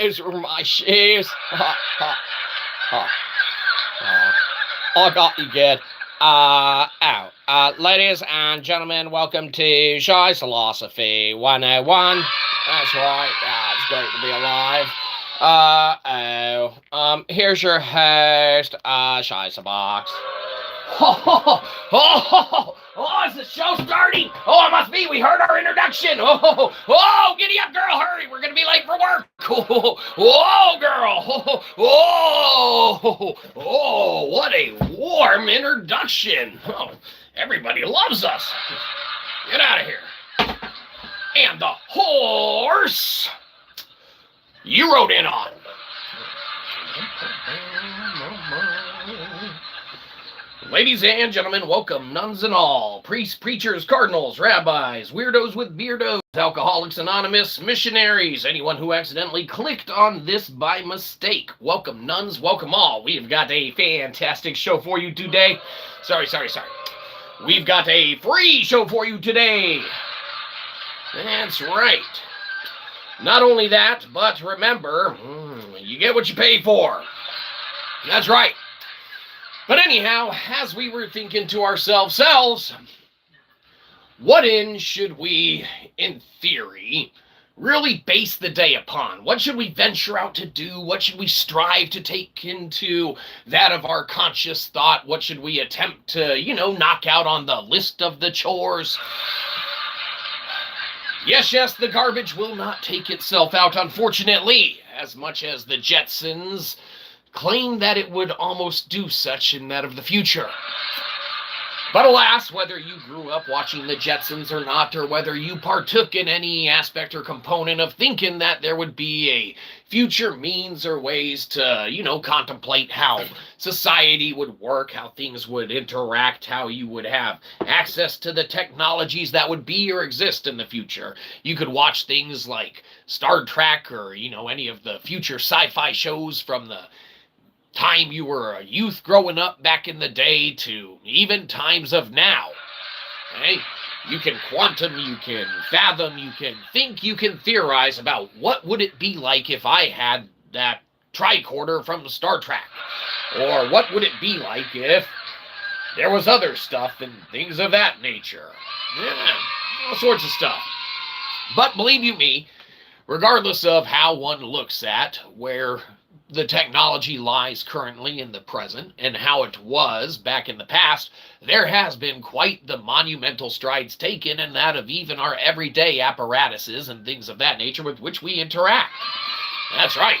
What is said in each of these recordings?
those were my shoes. Ha, ha, ha. I got you good. Ladies and gentlemen, welcome to Shyzalosophy 101. That's right, it's great to be alive. Here's your host, Shyzabox. Is the show starting? Oh, it must be. We heard our introduction. Giddy up, girl, hurry. We're going to be late for work. Girl. What a warm introduction. Oh, everybody loves us. Get out of here. And the horse you rode in on. Ladies and gentlemen, welcome, nuns and all, priests, preachers, cardinals, rabbis, weirdos with beardos, Alcoholics Anonymous, missionaries, anyone who accidentally clicked on this by mistake. Welcome, nuns, welcome all. We've got a fantastic show for you today. Sorry. We've got a free show for you today. That's right. Not only that, but remember, you get what you pay for. That's right. But anyhow, as we were thinking to ourselves, what should we, in theory, really base the day upon? What should we venture out to do? What should we strive to take into that of our conscious thought? What should we attempt to, knock out on the list of the chores? Yes, the garbage will not take itself out, unfortunately, as much as the Jetsons claim that it would almost do such in that of the future. But alas, whether you grew up watching the Jetsons or not, or whether you partook in any aspect or component of thinking that there would be a future means or ways to, contemplate how society would work, how things would interact, how you would have access to the technologies that would be or exist in the future. You could watch things like Star Trek or, any of the future sci-fi shows from the time you were a youth growing up back in the day to even times of now. Okay? You can quantum, you can fathom, you can think, you can theorize about what would it be like if I had that tricorder from Star Trek. Or what would it be like if there was other stuff and things of that nature. Yeah, all sorts of stuff. But believe you me, regardless of how one looks at where the technology lies currently in the present and how it was back in the past, there has been quite the monumental strides taken in that of even our everyday apparatuses and things of that nature with which we interact. That's right.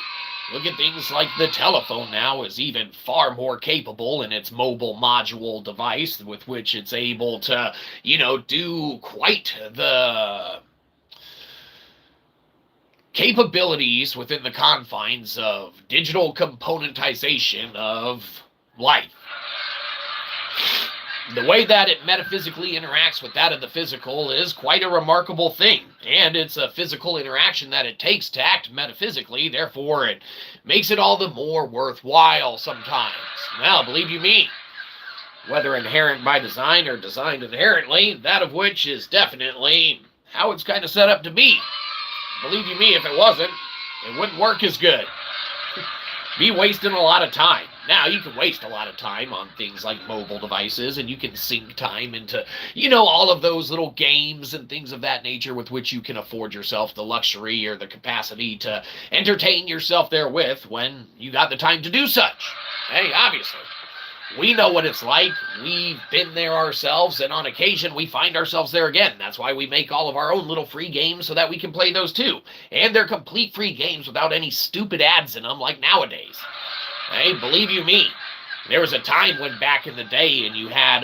Look at things like the telephone now is even far more capable in its mobile module device with which it's able to, do quite the capabilities within the confines of digital componentization of life. The way that it metaphysically interacts with that of the physical is quite a remarkable thing, and it's a physical interaction that it takes to act metaphysically, therefore it makes it all the more worthwhile sometimes. Now, believe you me, whether inherent by design or designed inherently, that of which is definitely how it's kind of set up to be. Believe you me, if it wasn't, it wouldn't work as good. Be wasting a lot of time. Now, you can waste a lot of time on things like mobile devices, and you can sink time into, all of those little games and things of that nature with which you can afford yourself the luxury or the capacity to entertain yourself therewith when you got the time to do such. Hey, obviously. We know what it's like. We've been there ourselves, and on occasion we find ourselves there again. That's why we make all of our own little free games so that we can play those too. And they're complete free games without any stupid ads in them like nowadays. Hey, believe you me, there was a time when back in the day and you had,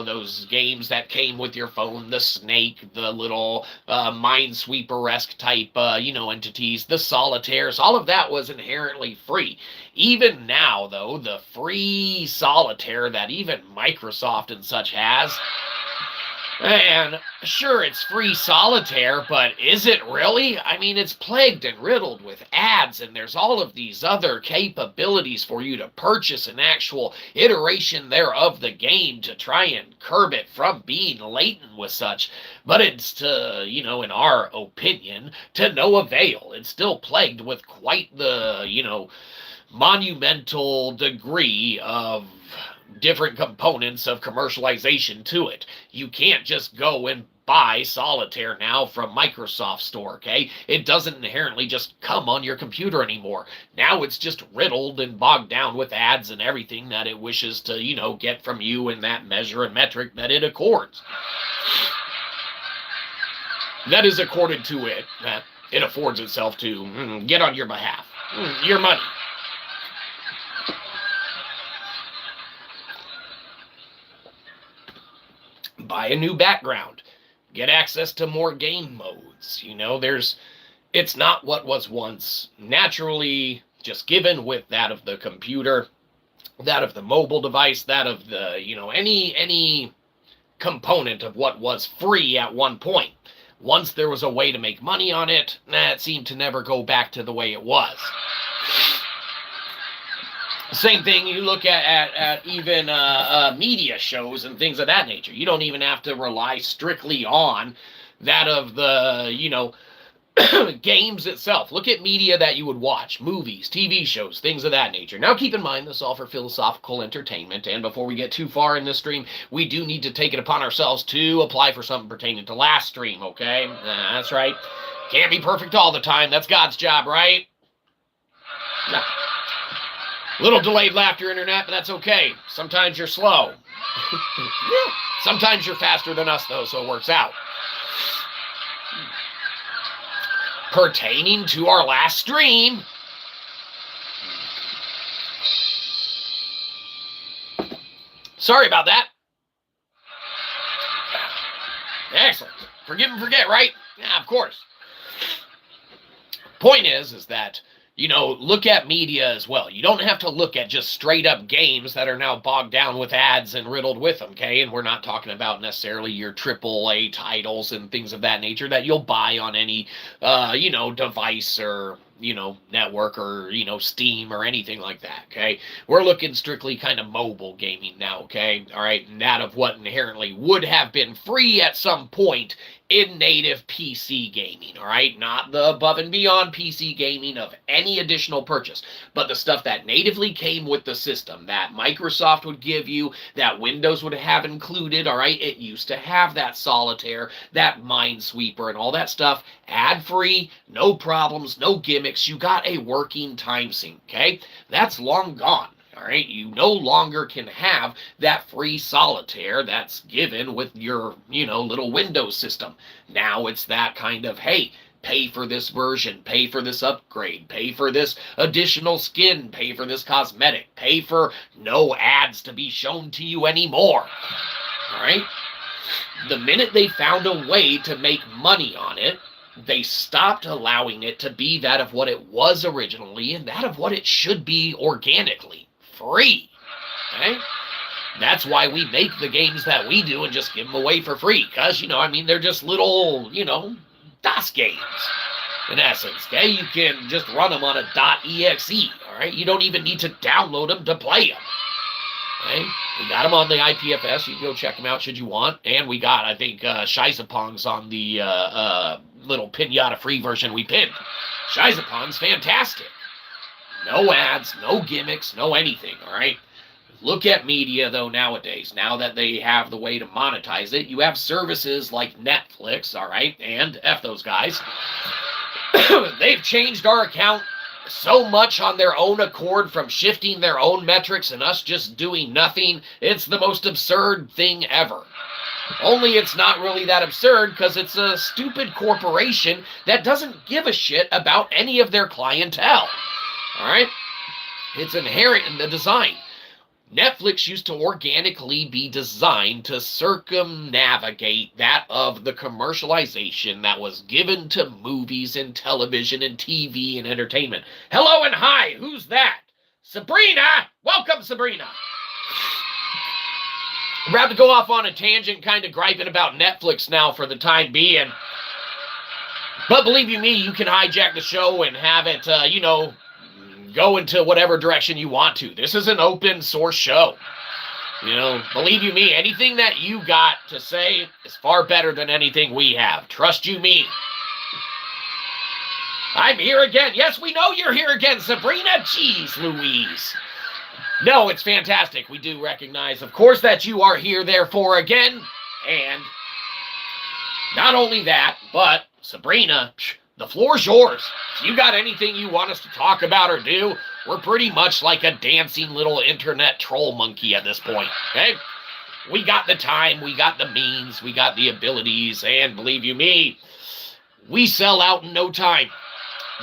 those games that came with your phone, the Snake, the little Minesweeper-esque type, entities, the solitaires, all of that was inherently free. Even now, though, the free solitaire that even Microsoft and such has, And sure, it's free solitaire, but is it really? I mean, it's plagued and riddled with ads, and there's all of these other capabilities for you to purchase an actual iteration there of the game to try and curb it from being latent with such. But it's to, in our opinion, to no avail. It's still plagued with quite the, monumental degree of different components of commercialization to it. You can't just go and buy solitaire now from Microsoft Store, okay? It doesn't inherently just come on your computer anymore. Now it's just riddled and bogged down with ads and everything that it wishes to, get from you in that measure and metric that it accords. That is accorded to it, that it affords itself to get on your behalf. Your money. Buy a new background, get access to more game modes. It's not what was once naturally just given with that of the computer, that of the mobile device, that of the, any component of what was free at one point. Once there was a way to make money on it, it seemed to never go back to the way it was. Same thing, you look at even media shows and things of that nature. You don't even have to rely strictly on that of the, games itself. Look at media that you would watch, movies, TV shows, things of that nature. Now keep in mind, this is all for philosophical entertainment, and before we get too far in this stream, we do need to take it upon ourselves to apply for something pertaining to last stream, okay? That's right. Can't be perfect all the time. That's God's job, right? No. Little delayed laughter, internet, but that's okay. Sometimes you're slow. Sometimes you're faster than us, though, so it works out. Pertaining to our last stream, sorry about that. Excellent. Forgive and forget, right? Yeah, of course. Point is that look at media as well. You don't have to look at just straight up games that are now bogged down with ads and riddled with them, okay? And we're not talking about necessarily your AAA titles and things of that nature that you'll buy on any, device or, network or, Steam or anything like that, okay? We're looking strictly kind of mobile gaming now, okay? All right, and that of what inherently would have been free at some point in native PC gaming, all right? Not the above and beyond PC gaming of any additional purchase, but the stuff that natively came with the system, that Microsoft would give you, that Windows would have included, all right? It used to have that solitaire, that Minesweeper, and all that stuff, ad-free, no problems, no gimmicks. You got a working time sink, okay? That's long gone. All right, you no longer can have that free solitaire that's given with your, little Windows system. Now it's that kind of, hey, pay for this version, pay for this upgrade, pay for this additional skin, pay for this cosmetic, pay for no ads to be shown to you anymore. All right? The minute they found a way to make money on it, they stopped allowing it to be that of what it was originally and that of what it should be organically. Free. Okay? That's why we make the games that we do and just give them away for free. Because, they're just little, DOS games, in essence. Okay? You can just run them on a .exe. All right? You don't even need to download them to play them. Okay? We got them on the IPFS. You can go check them out should you want. And we got, I think, Shyzapongs on the little pinata free version we pinned. Shyzapong's fantastic. No ads, no gimmicks, no anything, all right? Look at media, though, nowadays. Now that they have the way to monetize it, you have services like Netflix, all right? And F those guys. They've changed our account so much on their own accord from shifting their own metrics and us just doing nothing. It's the most absurd thing ever. Only it's not really that absurd because it's a stupid corporation that doesn't give a shit about any of their clientele. All right? It's inherent in the design. Netflix used to organically be designed to circumnavigate that of the commercialization that was given to movies and television and TV and entertainment. Hello and hi, who's that? Sabrina! Welcome, Sabrina! We're about to go off on a tangent, kind of griping about Netflix now for the time being. But believe you me, you can hijack the show and have it, go into whatever direction you want to. This is an open source show. Believe you me, anything that you got to say is far better than anything we have. Trust you me. I'm here again. Yes, we know you're here again, Sabrina. Jeez Louise. No, it's fantastic. We do recognize, of course, that you are here, therefore, again. And not only that, but Sabrina, the floor's yours. If you got anything you want us to talk about or do, we're pretty much like a dancing little internet troll monkey at this point, okay? We got the time, we got the means, we got the abilities, and believe you me, we sell out in no time.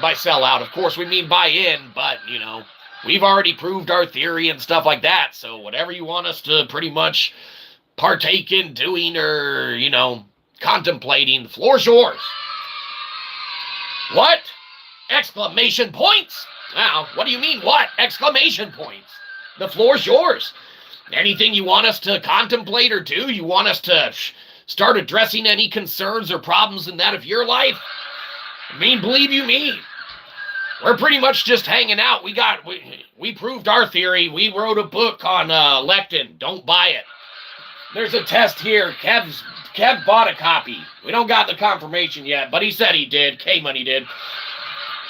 By sell out, of course, we mean buy in, but, we've already proved our theory and stuff like that, so whatever you want us to pretty much partake in doing or, contemplating, the floor's yours. What? Exclamation points? Now, what do you mean, what? Exclamation points. The floor's yours. Anything you want us to contemplate or do? You want us to start addressing any concerns or problems in that of your life? Believe you me, we're pretty much just hanging out. We proved our theory. We wrote a book on lectin. Don't buy it. There's a test here. Kev bought a copy. We don't got the confirmation yet, but he said he did. K-Money did.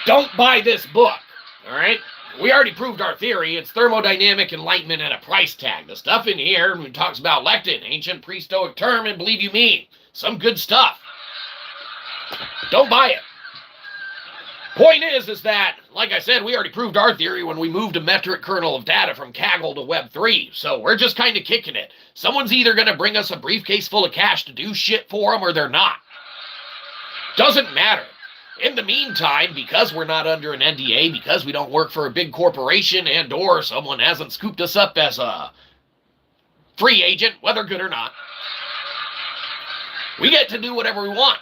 Don't buy this book, all right? We already proved our theory. It's thermodynamic enlightenment at a price tag. The stuff in here talks about lectin, ancient pre-Stoic term, and believe you me, some good stuff. Don't buy it. Point is that, like I said, we already proved our theory when we moved a metric kernel of data from Kaggle to Web3, so we're just kind of kicking it. Someone's either going to bring us a briefcase full of cash to do shit for them, or they're not. Doesn't matter. In the meantime, because we're not under an NDA, because we don't work for a big corporation and or someone hasn't scooped us up as a free agent, whether good or not, we get to do whatever we want.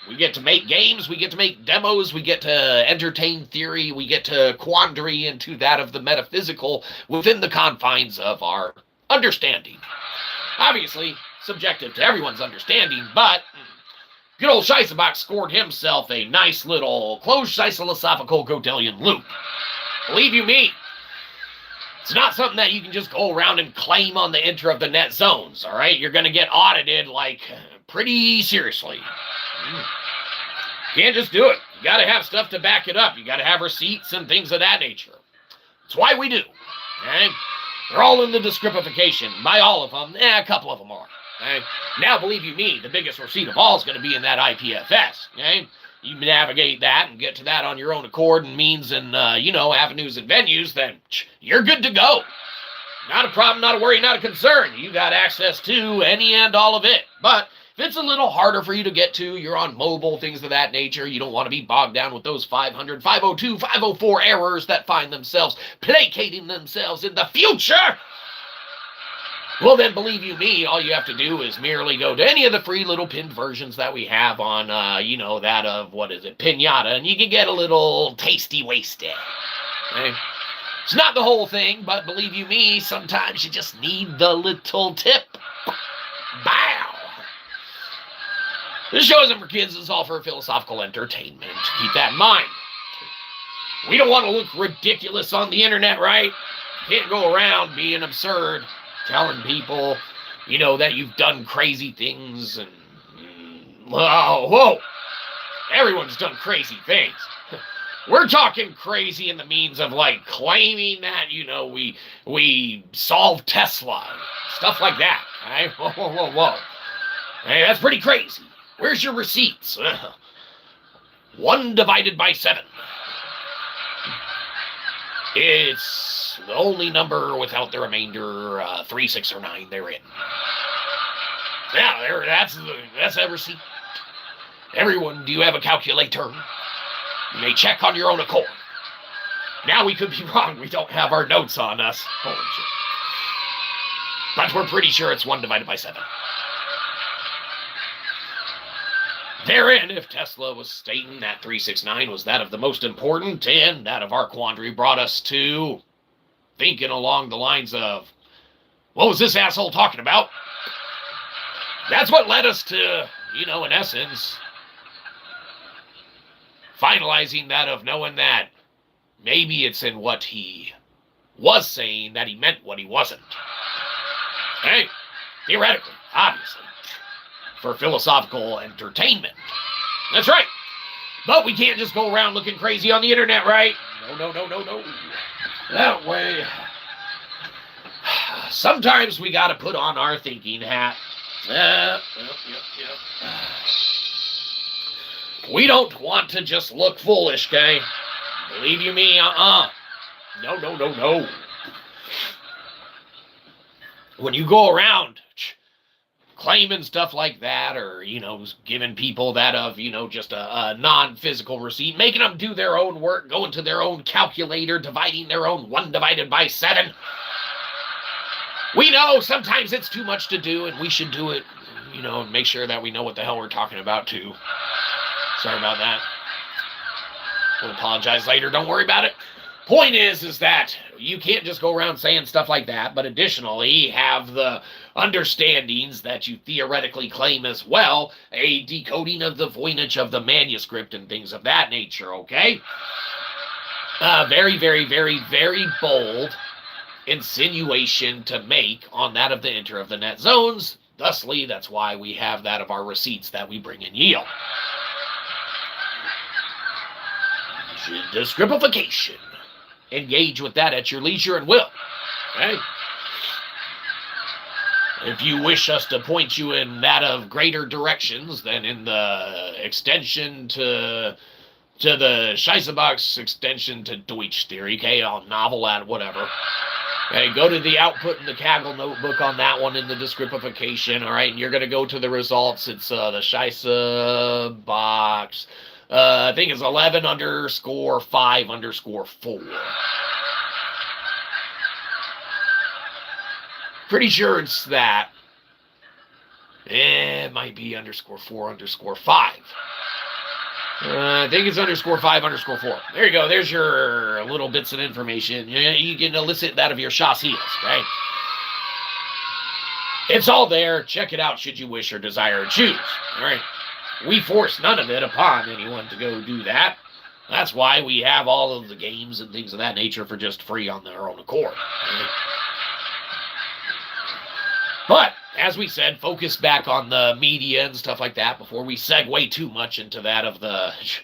We get to make games, we get to make demos, we get to entertain theory, we get to quandary into that of the metaphysical within the confines of our understanding. Obviously, subjective to everyone's understanding, but good old Shyzabox scored himself a nice little closed Shyzalosophical Godelian loop. Believe you me, it's not something that you can just go around and claim on the enter of the net zones, all right? You're going to get audited, pretty seriously. You can't just do it. You got to have stuff to back it up. You got to have receipts and things of that nature. That's why we do. Okay? They're all in the descriptification. By all of them, a couple of them are. Okay? Now, believe you me, the biggest receipt of all is going to be in that IPFS. Okay? You navigate that and get to that on your own accord and means and, avenues and venues, then you're good to go. Not a problem, not a worry, not a concern. You got access to any and all of it. But if it's a little harder for you to get to, you're on mobile, things of that nature, you don't want to be bogged down with those 500, 502, 504 errors that find themselves placating themselves in the future, well then, believe you me, all you have to do is merely go to any of the free little pinned versions that we have on, that of, Pinata, and you can get a little tasty wasted. Okay? It's not the whole thing, but believe you me, sometimes you just need the little tip. Bow! This show isn't for kids, it's all for philosophical entertainment. Keep that in mind. We don't want to look ridiculous on the internet, right? Can't go around being absurd, telling people, that you've done crazy things and... Whoa! Everyone's done crazy things. We're talking crazy in the means of, claiming that, we solved Tesla. Stuff like that, right? Whoa. Hey, that's pretty crazy. Where's your receipts? 1 divided by 7. It's the only number without the remainder, 3, 6, or 9 therein. Yeah, that's a receipt. Everyone, do you have a calculator? You may check on your own accord. Now we could be wrong. We don't have our notes on us. Holy shit. But we're pretty sure it's 1 divided by 7. Therein, if Tesla was stating that 369 was that of the most important, and that of our quandary brought us to thinking along the lines of What was this asshole talking about? That's what led us to, in essence, finalizing that of knowing that maybe it's in what he was saying that he meant what he wasn't. Hey, theoretically, obviously, for philosophical entertainment. That's right. But we can't just go around looking crazy on the internet, right? No. That way. Sometimes we got to put on our thinking hat. Yep. We don't want to just look foolish, okay? Believe you me, No. When you go around claiming stuff like that, or, giving people that of, just a non-physical receipt, making them do their own work, going to their own calculator, dividing their own 1 divided by 7. We know sometimes it's too much to do, and we should do it, and make sure that we know what the hell we're talking about, too. Sorry about that. We'll apologize later. Don't worry about it. Point is that you can't just go around saying stuff like that, but additionally have the understandings that you theoretically claim as well, a decoding of the voynich of the manuscript and things of that nature, okay? Very, very, very, very bold insinuation to make on that of the enter of the net zones. Thusly, that's why we have that of our receipts that we bring in yield. Descripification. Engage with that at your leisure and will. Okay? If you wish us to point you in that of greater directions than in the extension to the Shyzabox extension to Deutsch theory, okay, on novel at whatever. Okay, go to the output in the Kaggle notebook on that one in the descripification, all right, and you're going to go to the results. It's the Shyzabox. I think it's 11_5_4. Pretty sure it's that. It might be _4_5. I think it's _5_4. There you go. There's your little bits of information. You can elicit that of your chassiers, right? It's all there. Check it out should you wish or desire or choose. All right. We force none of it upon anyone to go do that. That's why we have all of the games and things of that nature for just free on their own accord. Right? But, as we said, focus back on the media and stuff like that before we segue too much into that of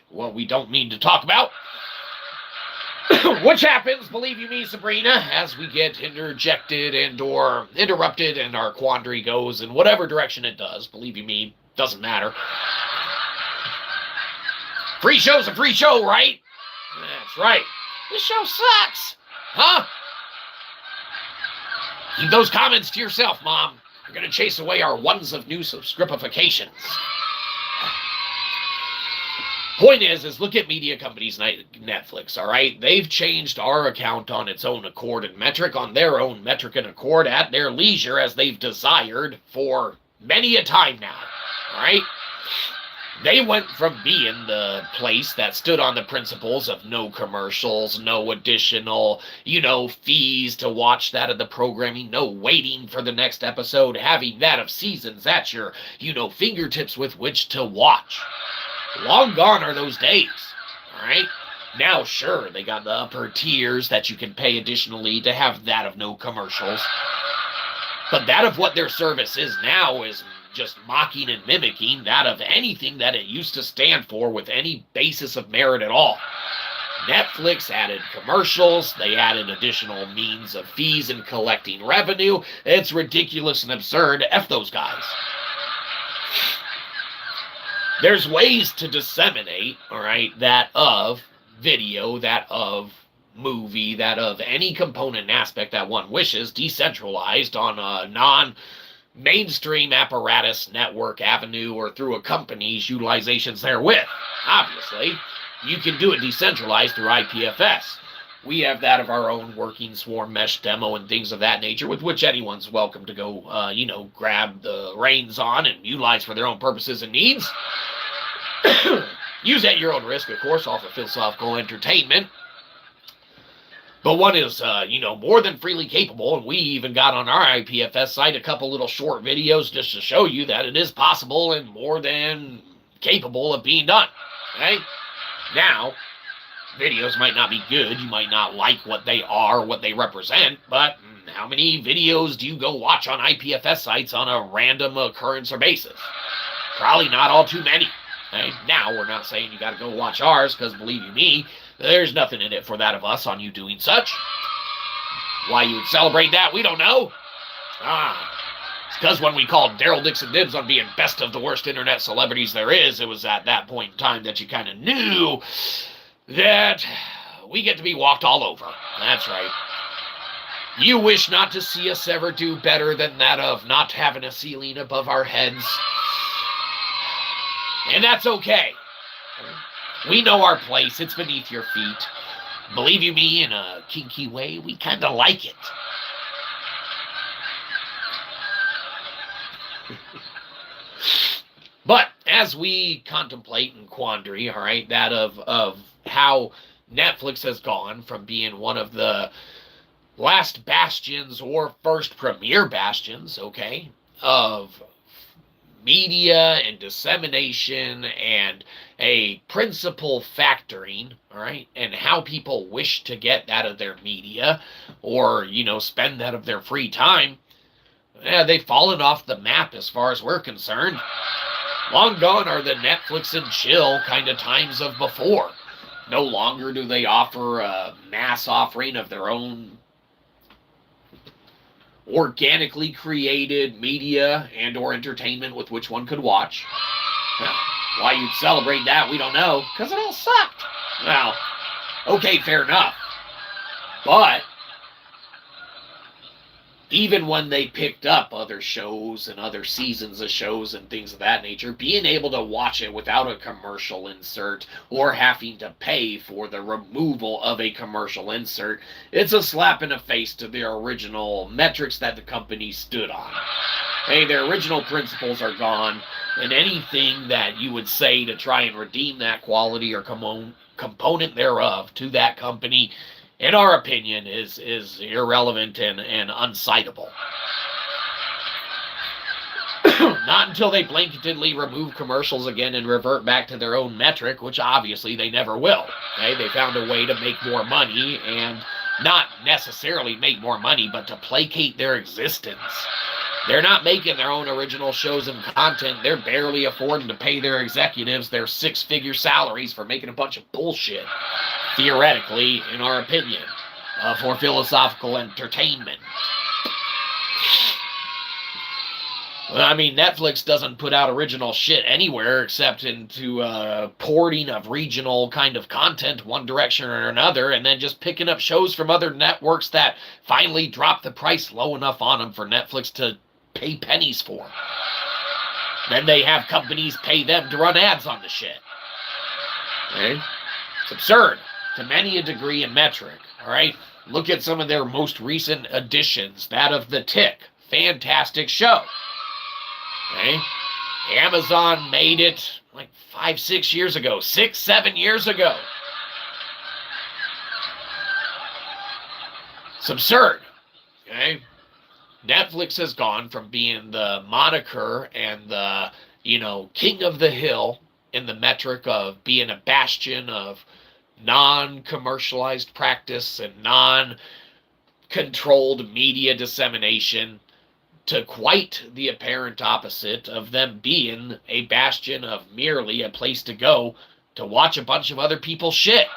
what we don't mean to talk about. Which happens, believe you me, Sabrina, as we get interjected and/or interrupted and our quandary goes in whatever direction it does. Believe you me, doesn't matter. Free show's a free show, right? That's right. This show sucks. Huh? Keep those comments to yourself, Mom. You're going to chase away our ones of new subscripifications. Point is look at media companies like Netflix, all right? They've changed our account on its own accord and metric, on their own metric and accord, at their leisure, as they've desired for many a time now, all right? They went from being the place that stood on the principles of no commercials, no additional, fees to watch that of the programming, no waiting for the next episode, having that of seasons at your, fingertips with which to watch. Long gone are those days, all right? Now, sure, they got the upper tiers that you can pay additionally to have that of no commercials. But that of what their service is now is just mocking and mimicking that of anything that it used to stand for with any basis of merit at all. Netflix added commercials. They added additional means of fees and collecting revenue. It's ridiculous and absurd. F those guys. There's ways to disseminate, all right, that of video, that of movie, that of any component and aspect that one wishes, decentralized on a non-mainstream apparatus, network, avenue, or through a company's utilizations therewith. Obviously, you can do it decentralized through IPFS. We have that of our own working swarm mesh demo and things of that nature, with which anyone's welcome to go, grab the reins on and utilize for their own purposes and needs. Use at your own risk, of course, all for philosophical entertainment. But one is, more than freely capable, and we even got on our IPFS site a couple little short videos just to show you that it is possible and more than capable of being done. Okay? Now, videos might not be good, you might not like what they are, what they represent, but how many videos do you go watch on IPFS sites on a random occurrence or basis? Probably not all too many. Okay? Now, we're not saying you gotta go watch ours, because believe you me, there's nothing in it for that of us on you doing such. Why you would celebrate that, we don't know. It's because when we called Daryl Dixon dibs on being best of the worst internet celebrities there is, it was at that point in time that you kind of knew that we get to be walked all over. That's right. You wish not to see us ever do better than that of not having a ceiling above our heads. And that's okay. We know our place. It's beneath your feet. Believe you me, in a kinky way, we kind of like it. But as we contemplate and quandary, all right, that of how Netflix has gone from being one of the last bastions or first premier bastions, okay, of media and dissemination and a principal factoring, all right, and how people wish to get that of their media or, spend that of their free time, they've fallen off the map as far as we're concerned. Long gone are the Netflix and chill kind of times of before. No longer do they offer a mass offering of their own organically created media and or entertainment with which one could watch. Well, why you'd celebrate that, we don't know, because it all sucked. Well, okay, fair enough. But even when they picked up other shows and other seasons of shows and things of that nature, being able to watch it without a commercial insert or having to pay for the removal of a commercial insert, it's a slap in the face to their original metrics that the company stood on. Hey, their original principles are gone, and anything that you would say to try and redeem that quality or component thereof to that company, in our opinion, is irrelevant and uncitable. Not until they blanketedly remove commercials again and revert back to their own metric, which obviously they never will. Okay? They found a way to make more money, and not necessarily make more money, but to placate their existence. They're not making their own original shows and content. They're barely affording to pay their executives their six-figure salaries for making a bunch of bullshit. Theoretically, in our opinion, for philosophical entertainment. Well, I mean, Netflix doesn't put out original shit anywhere except into porting of regional kind of content one direction or another, and then just picking up shows from other networks that finally drop the price low enough on them for Netflix to pay pennies for. Then they have companies pay them to run ads on the shit. Okay? It's absurd to many a degree and metric, all right? Look at some of their most recent additions, that of The Tick. Fantastic show. Okay? Amazon made it like 5-6 years ago, 6-7 years ago. It's absurd. Okay? Netflix has gone from being the moniker and the, king of the hill in the metric of being a bastion of non-commercialized practice and non-controlled media dissemination to quite the apparent opposite of them being a bastion of merely a place to go to watch a bunch of other people's shit.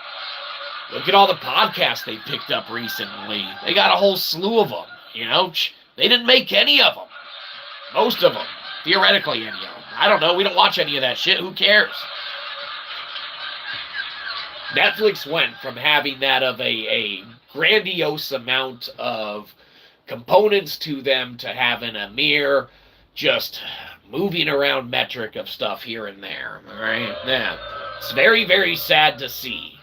Look at all the podcasts they picked up recently. They got a whole slew of them, They didn't make any of them. Most of them. Theoretically, any of them. I don't know. We don't watch any of that shit. Who cares? Netflix went from having that of a grandiose amount of components to them to having a mere just moving around metric of stuff here and there. All right? Yeah. It's very, very sad to see.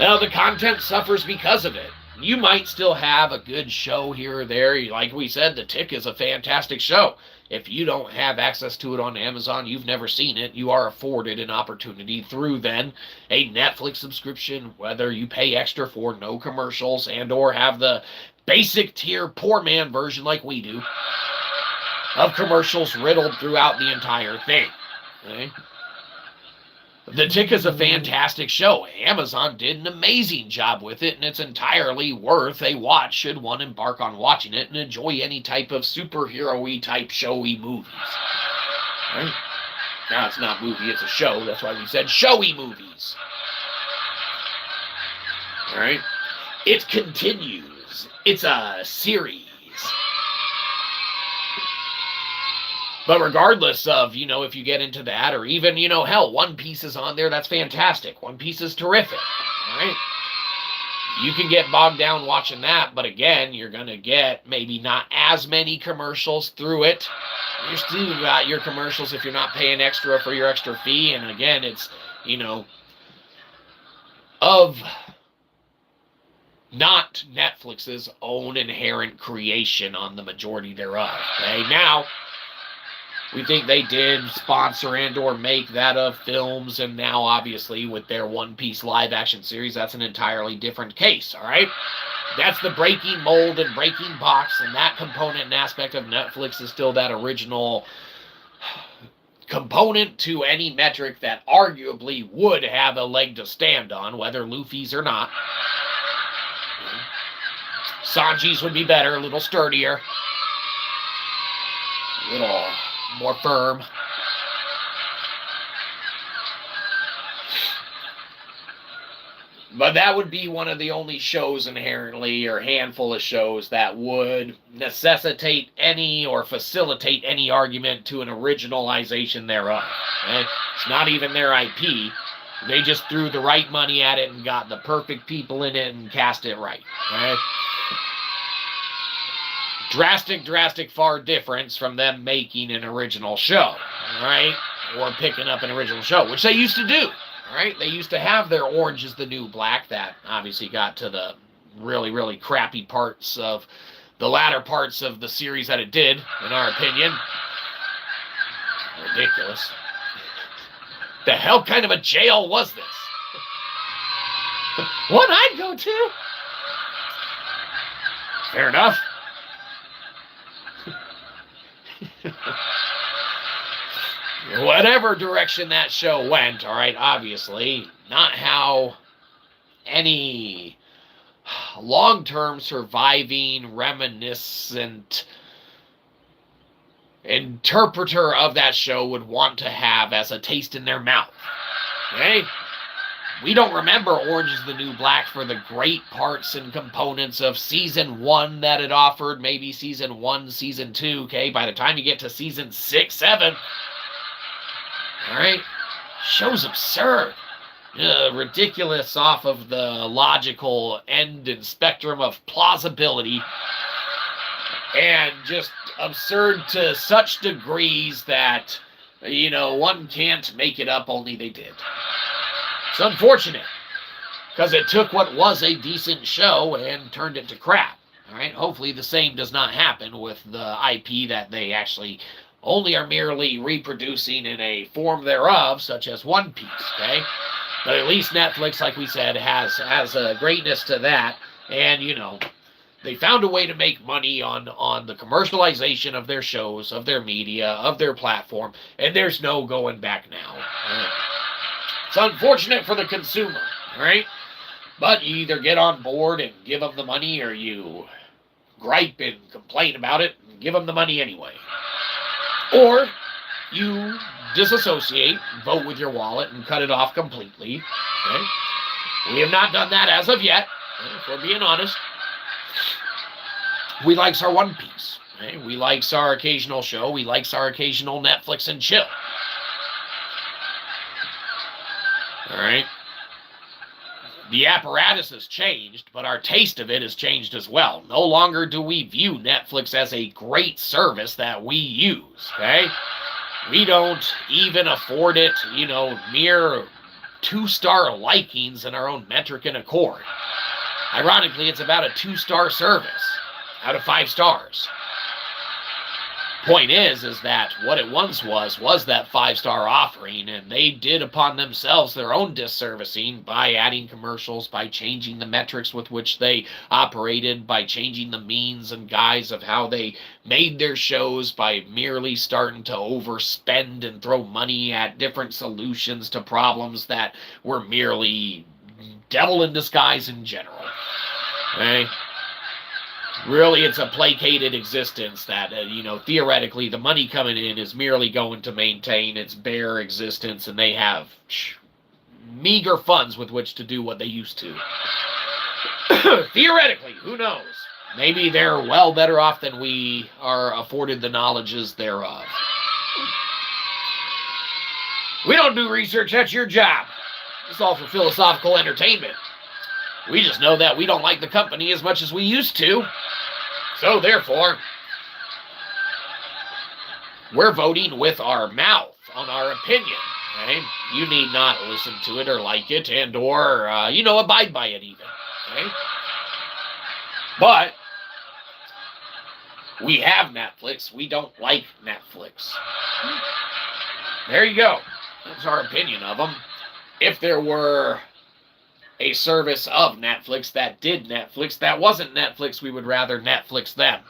Now, the content suffers because of it. You might still have a good show here or there. Like we said, The Tick is a fantastic show. If you don't have access to it on Amazon, you've never seen it, you are afforded an opportunity through then a Netflix subscription, whether you pay extra for no commercials and or have the basic tier poor man version like we do of commercials riddled throughout the entire thing. Okay? The Tick is a fantastic show. Amazon did an amazing job with it, and it's entirely worth a watch should one embark on watching it and enjoy any type of superhero-y type showy movies. Right? Now, it's not movie, it's a show. That's why we said showy movies. All right? It continues. It's a series. But regardless of, if you get into that, or even, hell, One Piece is on there, that's fantastic. One Piece is terrific, all right? You can get bogged down watching that, but again, you're going to get maybe not as many commercials through it. You're still got your commercials if you're not paying extra for your extra fee, and again, it's, of not Netflix's own inherent creation on the majority thereof, okay? Now, we think they did sponsor and or make that of films, and now obviously with their One Piece live action series, that's an entirely different case, all right? That's the breaking mold and breaking box, and that component and aspect of Netflix is still that original component to any metric that arguably would have a leg to stand on, whether Luffy's or not. Sanji's would be better, a little sturdier, a little more firm. But that would be one of the only shows inherently, or handful of shows, that would necessitate any or facilitate any argument to an originalization thereof. Okay? It's not even their IP. They just threw the right money at it and got the perfect people in it and cast it right. Okay? Drastic, far difference from them making an original show, all right? Or picking up an original show, which they used to do, all right? They used to have their Orange is the New Black that obviously got to the really, really crappy parts of the latter parts of the series that it did, in our opinion. Ridiculous. The hell kind of a jail was this? One I'd go to. Fair enough. Whatever direction that show went, all right, obviously, not how any long-term surviving, reminiscent interpreter of that show would want to have as a taste in their mouth. Okay? We don't remember Orange is the New Black for the great parts and components of Season 1 that it offered, maybe Season 1, Season 2, okay? By the time you get to Season 6, 7, all right, show's absurd. Ridiculous off of the logical end and spectrum of plausibility, and just absurd to such degrees that, one can't make it up, only they did. It's unfortunate, because it took what was a decent show and turned it to crap. All right, hopefully the same does not happen with the IP that they actually only are merely reproducing in a form thereof, such as One Piece, okay? But at least Netflix, like we said, has a greatness to that, and, they found a way to make money on the commercialization of their shows, of their media, of their platform, and there's no going back now. It's unfortunate for the consumer, all right? But you either get on board and give them the money, or you gripe and complain about it and give them the money anyway. Or you disassociate, vote with your wallet, and cut it off completely. Okay? We have not done that as of yet, if we're being honest. We likes our One Piece. Okay? We likes our occasional show. We likes our occasional Netflix and chill. All right. The apparatus has changed, but our taste of it has changed as well. No longer do we view Netflix as a great service that we use, okay? We don't even afford it, mere 2-star likings in our own metric and accord. Ironically, it's about a 2-star service out of 5 stars. Point is that what it once was that 5-star offering, and they did upon themselves their own disservicing by adding commercials, by changing the metrics with which they operated, by changing the means and guise of how they made their shows, by merely starting to overspend and throw money at different solutions to problems that were merely devil in disguise in general. Okay? Really, it's a placated existence that, theoretically, the money coming in is merely going to maintain its bare existence, and they have meager funds with which to do what they used to. Theoretically, who knows? Maybe they're well better off than we are afforded the knowledges thereof. We don't do research, that's your job. It's all for philosophical entertainment. We just know that we don't like the company as much as we used to. So, therefore, we're voting with our mouth on our opinion. Okay? You need not listen to it or like it and or, abide by it even. Okay? But we have Netflix. We don't like Netflix. There you go. That's our opinion of them. If there were a service of Netflix that did Netflix, that wasn't Netflix, we would rather Netflix them.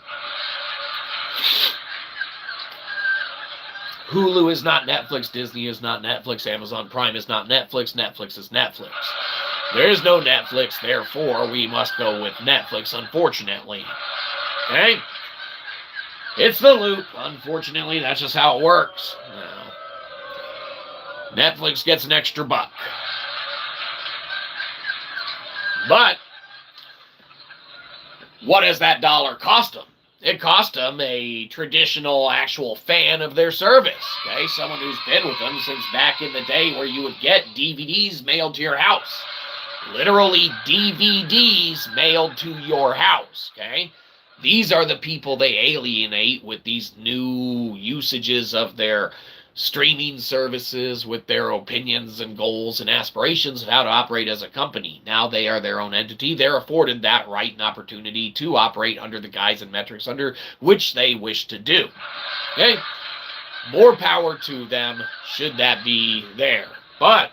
Hulu is not Netflix, Disney is not Netflix, Amazon Prime is not Netflix, Netflix is Netflix. There is no Netflix, therefore we must go with Netflix, unfortunately. Okay? It's the loop. Unfortunately, that's just how it works. Now, Netflix gets an extra buck. But what does that dollar cost them? It cost them a traditional actual fan of their service, okay? Someone who's been with them since back in the day where you would get DVDs mailed to your house. Literally DVDs mailed to your house, okay? These are the people they alienate with these new usages of their streaming services, with their opinions and goals and aspirations of how to operate as a company. Now they are their own entity. They're afforded that right and opportunity to operate under the guise and metrics under which they wish to do. Okay? More power to them should that be there. But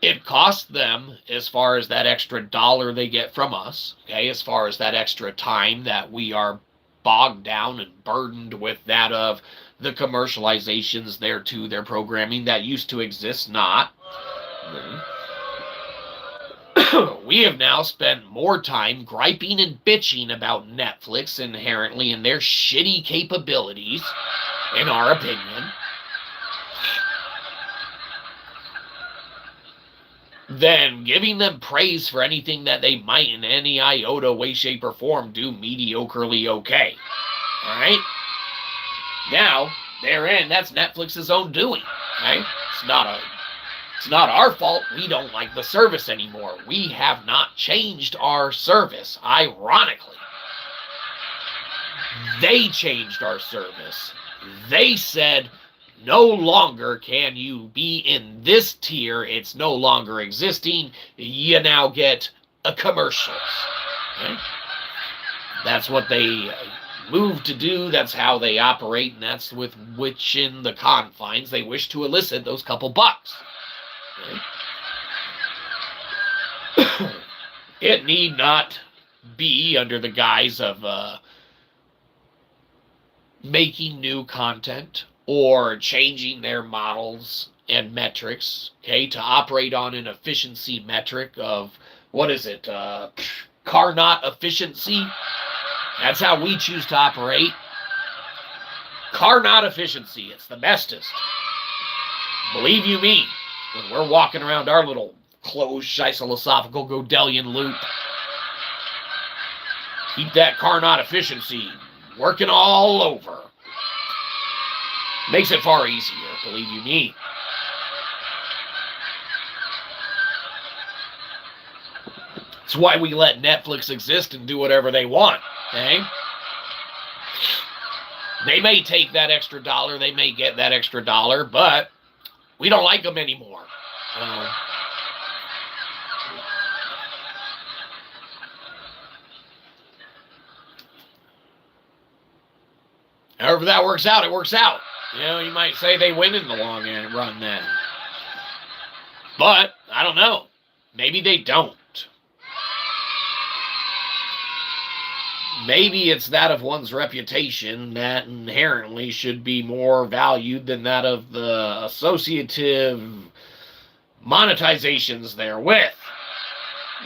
it costs them, as far as that extra dollar they get from us, okay, as far as that extra time that we are bogged down and burdened with that of the commercializations thereto their programming that used to exist not. We have now spent more time griping and bitching about Netflix inherently and their shitty capabilities, in our opinion, than giving them praise for anything that they might in any iota, way, shape, or form do mediocrely okay. Alright? Now, therein, that's Netflix's own doing. Okay? It's not our fault. We don't like the service anymore. We have not changed our service. Ironically, they changed our service. They said, no longer can you be in this tier. It's no longer existing. You now get a commercials. Okay? That's what they move to do. That's how they operate, and that's with which in the confines they wish to elicit those couple bucks. Okay? It need not be under the guise of making new content or changing their models and metrics, okay, to operate on an efficiency metric of, what is it, Carnot efficiency? That's how we choose to operate. Carnot efficiency, it's the bestest. Believe you me, when we're walking around our little closed Shyzalosophical Godelian loop, keep that Carnot efficiency working all over. Makes it far easier, believe you me. It's why we let Netflix exist and do whatever they want, okay? They may take that extra dollar, they may get that extra dollar, but we don't like them anymore. However that works out, it works out. You know, you might say they win in the long run then. But, I don't know. Maybe they don't. Maybe it's that of one's reputation that inherently should be more valued than that of the associative monetizations therewith.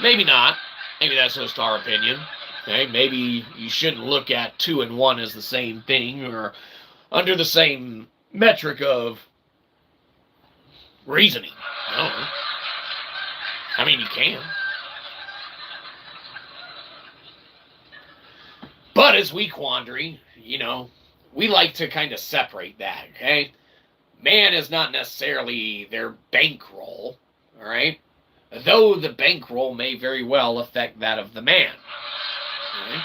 Maybe not. Maybe that's just our opinion. Okay? Maybe you shouldn't look at 2 and 1 as the same thing or under the same metric of reasoning. I don't know. I mean, you can. But as we quandary, you know, we like to kind of separate that, okay? Man is not necessarily their bankroll, all right? Though the bankroll may very well affect that of the man. Okay?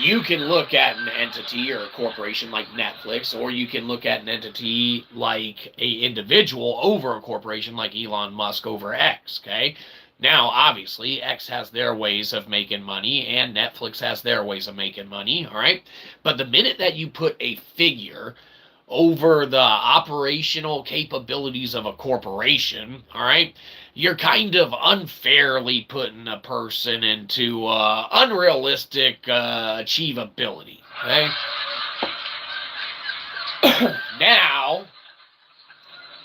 You can look at an entity or a corporation like Netflix, or you can look at an entity like an individual over a corporation like Elon Musk over X, okay? Now, obviously, X has their ways of making money, and Netflix has their ways of making money, all right? But the minute that you put a figure over the operational capabilities of a corporation, all right, you're kind of unfairly putting a person into unrealistic achievability, okay? Now,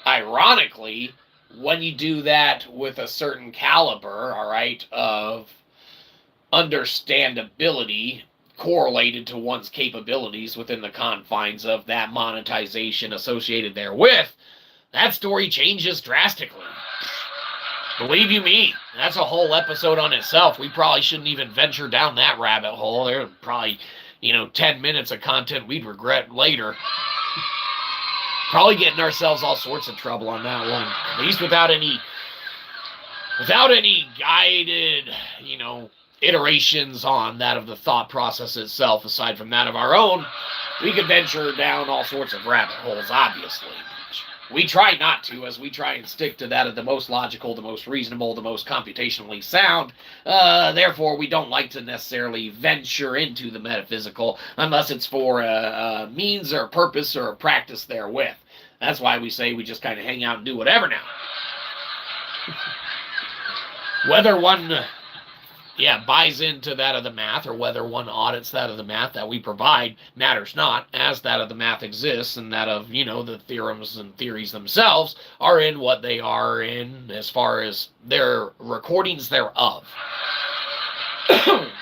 ironically, when you do that with a certain caliber, all right, of understandability correlated to one's capabilities within the confines of that monetization associated therewith, that story changes drastically. Believe you me, that's a whole episode on itself. We probably shouldn't even venture down that rabbit hole. There's probably, 10 minutes of content we'd regret later. Probably getting ourselves all sorts of trouble on that one. At least without any guided, iterations on that of the thought process itself, aside from that of our own, we could venture down all sorts of rabbit holes, obviously. We try not to, as we try and stick to that of the most logical, the most reasonable, the most computationally sound. Therefore, we don't like to necessarily venture into the metaphysical unless it's for a means or a purpose or a practice therewith. That's why we say we just kind of hang out and do whatever now. Whether one buys into that of the math, or whether one audits that of the math that we provide, matters not, as that of the math exists, and that of, the theorems and theories themselves are in what they are in as far as their recordings thereof.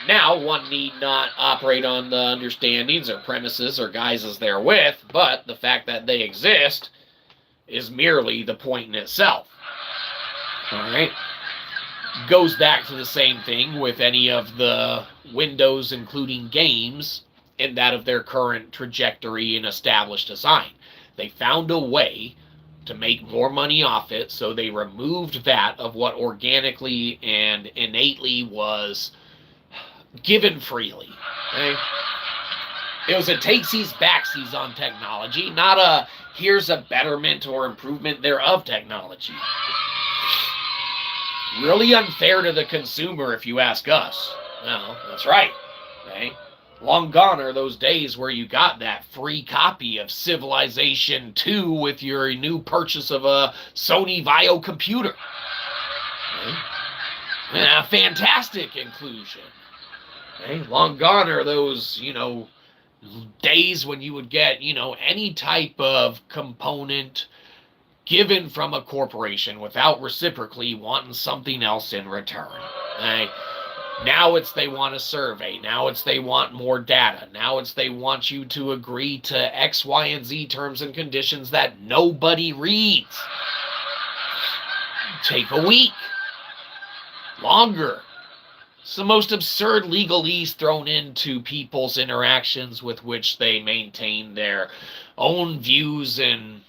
Now, one need not operate on the understandings or premises or guises therewith, but the fact that they exist is merely the point in itself. Alright? Goes back to the same thing with any of the windows, including games, in that of their current trajectory and established design. They found a way to make more money off it, so they removed that of what organically and innately was given freely. Okay? It was a takesies backsies on technology, not a here's a betterment or improvement thereof technology. Really unfair to the consumer, if you ask us. Well, that's right. Okay? Long gone are those days where you got that free copy of Civilization 2 with your new purchase of a Sony Vaio computer. Okay? Fantastic inclusion. Okay? Long gone are those, days when you would get, any type of component given from a corporation without reciprocally wanting something else in return. Okay? Now it's they want a survey. Now it's they want more data. Now it's they want you to agree to X, Y, and Z terms and conditions that nobody reads. Take a week. Longer. It's the most absurd legalese thrown into people's interactions with which they maintain their own views and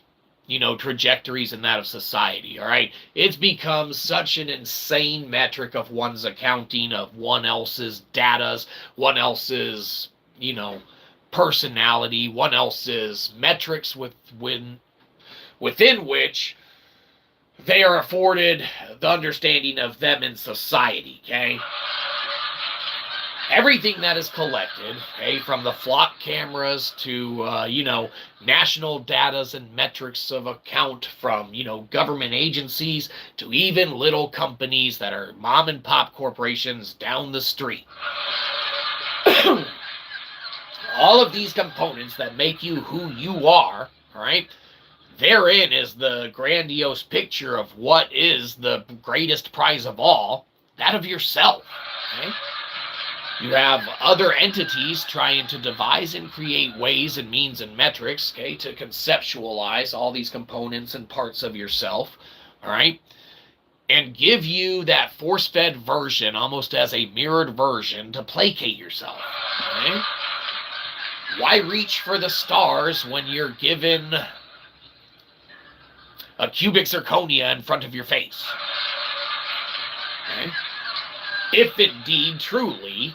trajectories in that of society, all right? It's become such an insane metric of one's accounting of one else's datas, one else's, personality, one else's metrics within which they are afforded the understanding of them in society, okay? everything that is collected, okay, from the flock cameras to, national datas and metrics of account from, government agencies to even little companies that are mom and pop corporations down the street. All of these components that make you who you are, all right, therein is the grandiose picture of what is the greatest prize of all, that of yourself, okay? You have other entities trying to devise and create ways and means and metrics, okay, to conceptualize all these components and parts of yourself, all right, and give you that force-fed version, almost as a mirrored version, to placate yourself, okay? Why reach for the stars when you're given a cubic zirconia in front of your face? Okay? If indeed, truly,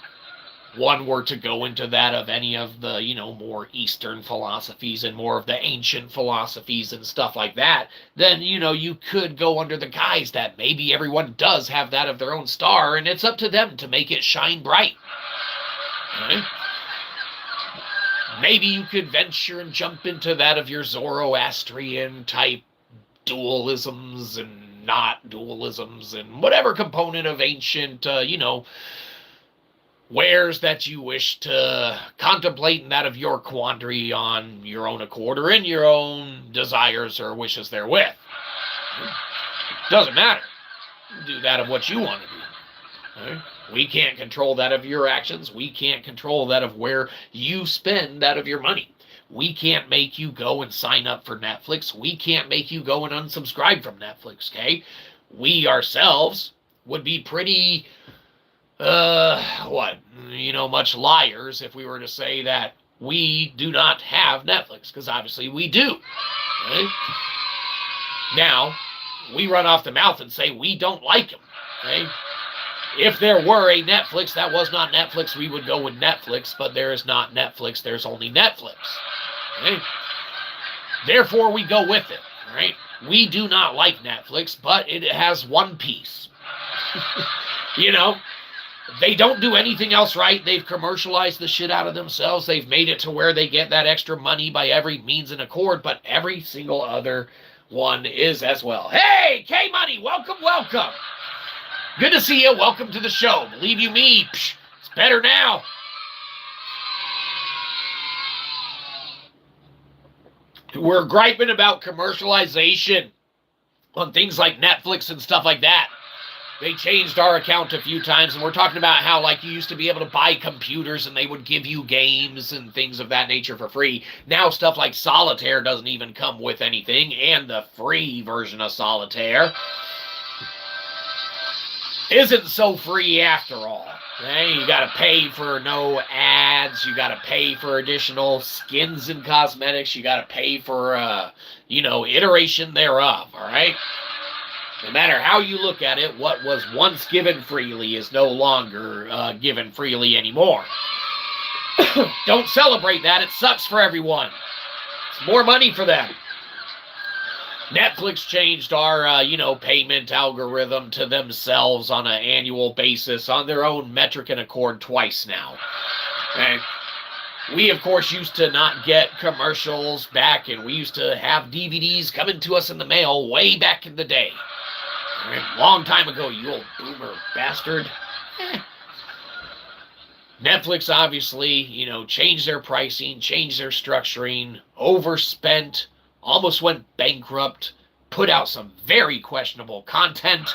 one were to go into that of any of the, more Eastern philosophies and more of the ancient philosophies and stuff like that, then, you could go under the guise that maybe everyone does have that of their own star, and it's up to them to make it shine bright. Okay? Maybe you could venture and jump into that of your Zoroastrian type dualisms and not dualisms and whatever component of ancient, wares that you wish to contemplate, and that of your quandary on your own accord or in your own desires or wishes therewith. Doesn't matter. Do that of what you want to do. Okay? We can't control that of your actions. We can't control that of where you spend that of your money. We can't make you go and sign up for Netflix. We can't make you go and unsubscribe from Netflix, okay? We ourselves would be pretty, much liars if we were to say that we do not have Netflix, because obviously we do, okay? Now, we run off the mouth and say we don't like them, okay? If there were a Netflix that was not Netflix, we would go with Netflix, but there is not Netflix, there's only Netflix. Okay? Therefore, we go with it. Right? We do not like Netflix, but it has one piece. They don't do anything else right. They've commercialized the shit out of themselves. They've made it to where they get that extra money by every means and accord, but every single other one is as well. Hey, K-Money, welcome, welcome. Good to see you. Welcome to the show. Believe you me, it's better now. We're griping about commercialization on things like Netflix and stuff like that. They changed our account a few times, and we're talking about how, you used to be able to buy computers and they would give you games and things of that nature for free. Now stuff like Solitaire doesn't even come with anything, and the free version of Solitaire isn't so free after all. Okay? You gotta pay for no ads, you gotta pay for additional skins and cosmetics, you gotta pay for, iteration thereof, alright? No matter how you look at it, what was once given freely is no longer given freely anymore. Don't celebrate that, it sucks for everyone. It's more money for them. Netflix changed our, payment algorithm to themselves on an annual basis on their own metric and accord twice now. Okay? We, of course, used to not get commercials back, and we used to have DVDs coming to us in the mail way back in the day. Right? Long time ago, you old boomer bastard. Netflix, obviously, changed their pricing, changed their structuring, overspent, almost went bankrupt, put out some very questionable content.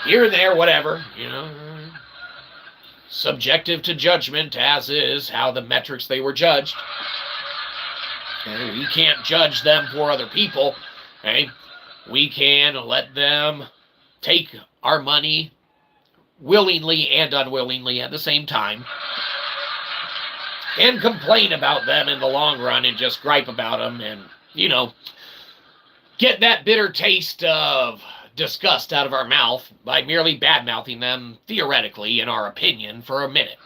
Here and there, whatever, subjective to judgment, as is how the metrics they were judged. Okay? We can't judge them for other people. Okay? We can let them take our money willingly and unwillingly at the same time, and complain about them in the long run and just gripe about them and, get that bitter taste of disgust out of our mouth by merely bad-mouthing them, theoretically, in our opinion, for a minute.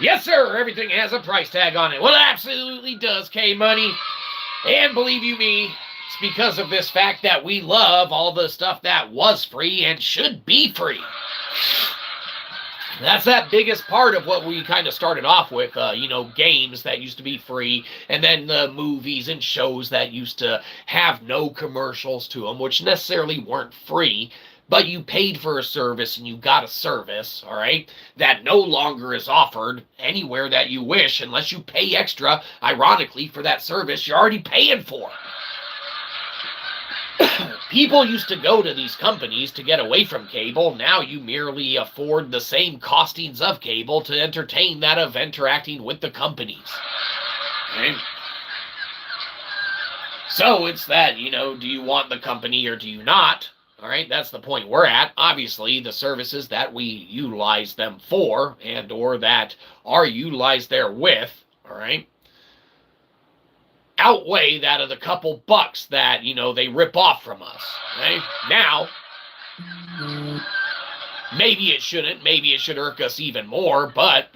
Yes, sir, everything has a price tag on it. Well, it absolutely does, K-Money. And believe you me, It's because of this fact that we love all the stuff that was free and should be free. That's that biggest part of what we kind of started off with, games that used to be free, and then the movies and shows that used to have no commercials to them, which necessarily weren't free, but you paid for a service and you got a service, all right, that no longer is offered anywhere that you wish unless you pay extra, ironically, for that service you're already paying for. People used to go to these companies to get away from cable. Now you merely afford the same costings of cable to entertain that of interacting with the companies. Okay? So it's that, do you want the company or do you not? All right, that's the point we're at. Obviously, the services that we utilize them for and or that are utilized therewith, all right, outweigh that of the couple bucks that, they rip off from us. Okay? Now, maybe it shouldn't. Maybe it should irk us even more, but,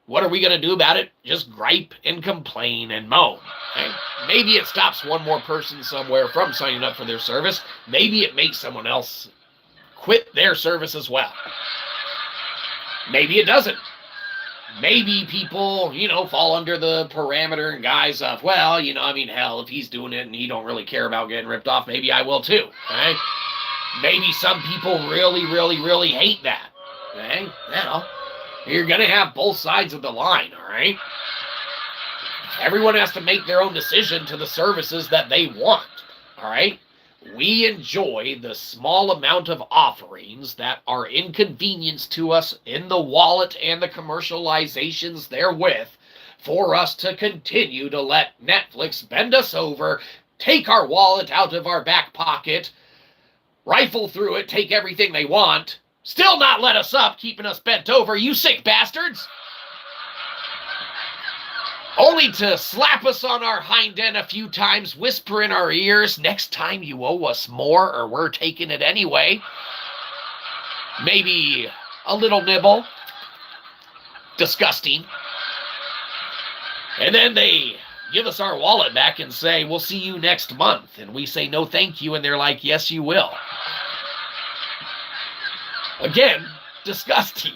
what are we going to do about it? Just gripe and complain and moan. Okay? Maybe it stops one more person somewhere from signing up for their service. Maybe it makes someone else quit their service as well. Maybe it doesn't. Maybe people, fall under the parameter and guise of, well, hell, if he's doing it and he don't really care about getting ripped off, maybe I will too, okay? Maybe some people really, really, really hate that, okay? Well, you're going to have both sides of the line, all right? Everyone has to make their own decision to the services that they want, all right? We enjoy the small amount of offerings that are inconvenience to us in the wallet and the commercializations therewith for us to continue to let Netflix bend us over, take our wallet out of our back pocket, rifle through it, take everything they want, still not let us up, keeping us bent over, you sick bastards! Only to slap us on our hind end a few times, whisper in our ears, next time you owe us more or we're taking it anyway. Maybe a little nibble. Disgusting. And then they give us our wallet back and say, we'll see you next month. And we say, no thank you. And they're like, yes, you will. Again, disgusting.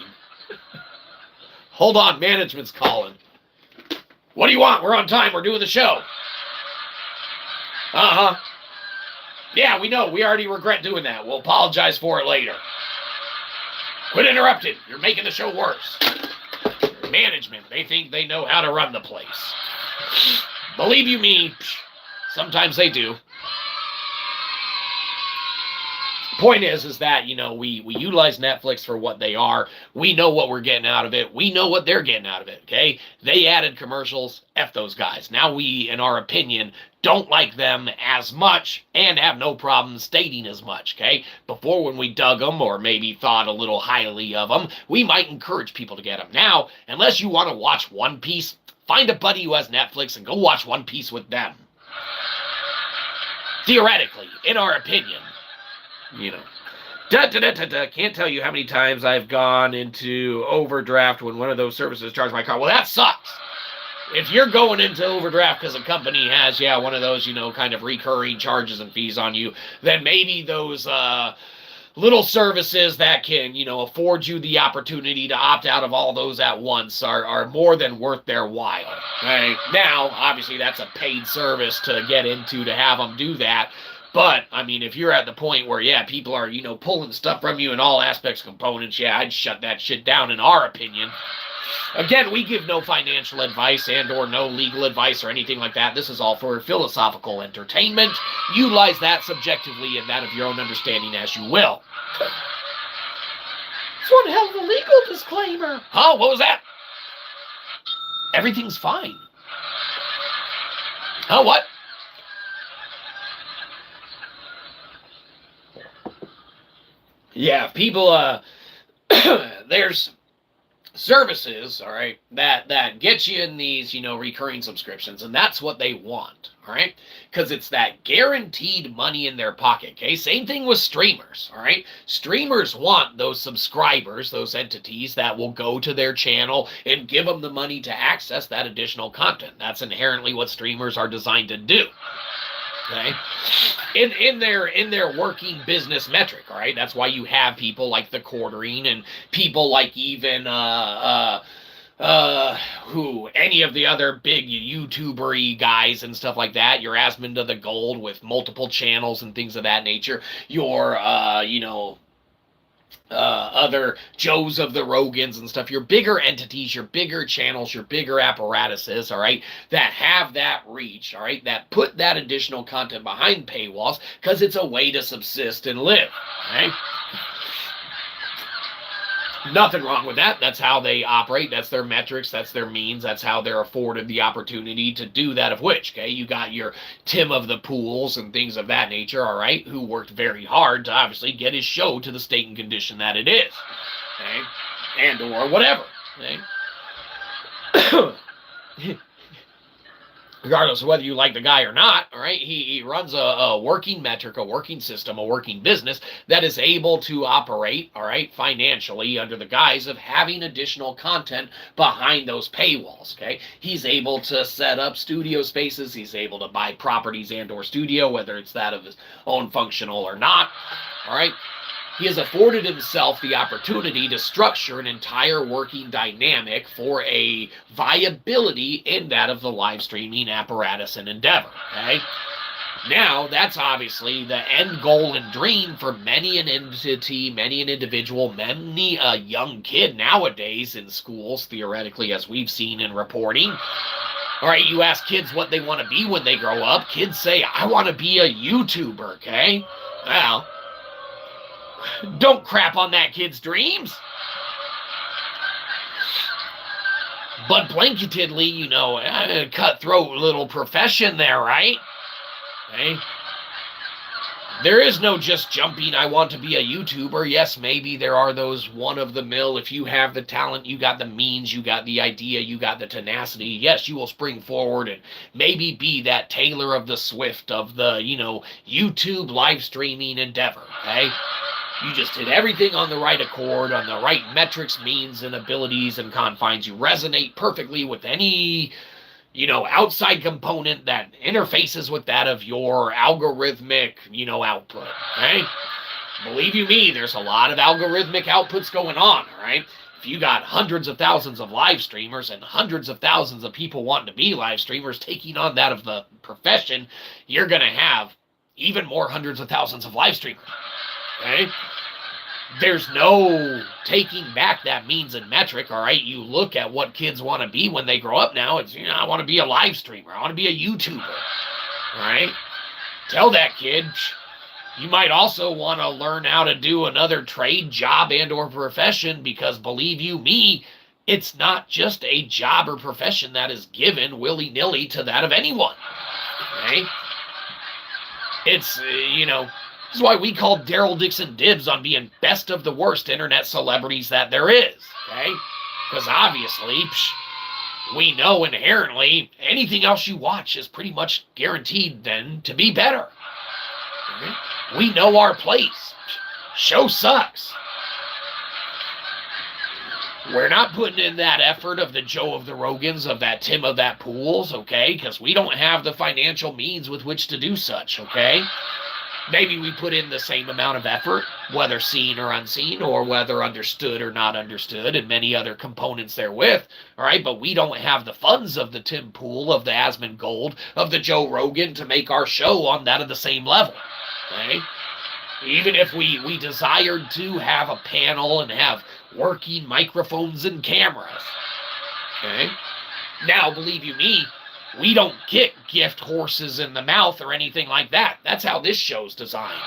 Hold on, management's calling. What do you want? We're on time. We're doing the show. Uh-huh. Yeah, we know. We already regret doing that. We'll apologize for it later. Quit interrupting. You're making the show worse. Management, they think they know how to run the place. Believe you me, sometimes they do. Point is that, we utilize Netflix for what they are. We know what we're getting out of it. We know what they're getting out of it, okay? They added commercials. F those guys. Now we, in our opinion, don't like them as much and have no problem stating as much, okay? Before, when we dug them or maybe thought a little highly of them, we might encourage people to get them. Now, unless you want to watch One Piece, find a buddy who has Netflix and go watch One Piece with them. Theoretically, in our opinion. Can't tell you how many times I've gone into overdraft when one of those services charged my car. Well, that sucks. If you're going into overdraft because a company has, one of those, kind of recurring charges and fees on you, then maybe those little services that can, afford you the opportunity to opt out of all those at once are more than worth their while. Right? Now, obviously, that's a paid service to get into to have them do that. But, if you're at the point where, people are, pulling stuff from you in all aspects, components, I'd shut that shit down in our opinion. Again, we give no financial advice and or no legal advice or anything like that. This is all for philosophical entertainment. Utilize that subjectively and that of your own understanding as you will. It's one hell of a legal disclaimer. Huh? What was that? Everything's fine. Huh? What? Yeah, people, there's services, all right, that get you in these, recurring subscriptions, and that's what they want, all right, because it's that guaranteed money in their pocket, okay? Same thing with streamers, all right? Streamers want those subscribers, those entities that will go to their channel and give them the money to access that additional content. That's inherently what streamers are designed to do. Okay, in their working business metric, all right. That's why you have people like the quartering and people like even who any of the other big YouTuber-y guys and stuff like that. Your Asmund of the Gold with multiple channels and things of that nature. Your other Joes of the Rogans and stuff, your bigger entities, your bigger channels, your bigger apparatuses, all right, that have that reach, all right, that put that additional content behind paywalls because it's a way to subsist and live, okay? Nothing wrong with that. That's how they operate. That's their metrics. That's their means. That's how they're afforded the opportunity to do that of which, okay? You got your Tim of the Pools and things of that nature, all right, who worked very hard to obviously get his show to the state and condition that it is, okay? And or whatever, okay? Regardless of whether you like the guy or not, all right, he runs a working metric, a working system, a working business that is able to operate, all right, financially under the guise of having additional content behind those paywalls, okay? He's able to set up studio spaces. He's able to buy properties and or studio, whether it's that of his own functional or not, all right? He has afforded himself the opportunity to structure an entire working dynamic for a viability in that of the live streaming apparatus and endeavor, okay? Now, that's obviously the end goal and dream for many an entity, many an individual, many a young kid nowadays in schools, theoretically, as we've seen in reporting. All right, you ask kids what they want to be when they grow up. Kids say, I want to be a YouTuber, okay? Well, don't crap on that kid's dreams. But blanketedly, you know, cutthroat little profession there, right? Okay. There is no just jumping, I want to be a YouTuber. Yes, maybe there are those one-of-the-mill. If you have the talent, you got the means, you got the idea, you got the tenacity. Yes, you will spring forward and maybe be that Taylor of the Swift of the, you know, YouTube live streaming endeavor, okay? You just hit everything on the right accord, on the right metrics, means, and abilities and confines. You resonate perfectly with any, you know, outside component that interfaces with that of your algorithmic, you know, output, okay? Believe you me, there's a lot of algorithmic outputs going on, all right? If you got hundreds of thousands of live streamers and hundreds of thousands of people wanting to be live streamers taking on that of the profession, you're going to have even more hundreds of thousands of live streamers. Okay? There's no taking back that means and metric, all right? You look at what kids want to be when they grow up now. It's, you know, I want to be a live streamer. I want to be a YouTuber, all right? Tell that kid, you might also want to learn how to do another trade, job, and or profession because, believe you me, it's not just a job or profession that is given willy-nilly to that of anyone, okay? It's, you know... This is why we call Daryl Dixon dibs on being best of the worst internet celebrities that there is, okay? Because obviously, we know inherently anything else you watch is pretty much guaranteed then to be better. Okay? We know our place. Show sucks. We're not putting in that effort of the Joe of the Rogans, of that Tim of that Pools, okay? Because we don't have the financial means with which to do such, okay? Maybe we put in the same amount of effort, whether seen or unseen, or whether understood or not understood, and many other components therewith, all right? But we don't have the funds of the Tim Pool, of the Asmund Gold, of the Joe Rogan to make our show on that of the same level, okay? Even if we desired to have a panel and have working microphones and cameras, okay? Now, believe you me, we don't get gift horses in the mouth or anything like that. That's how this show's designed.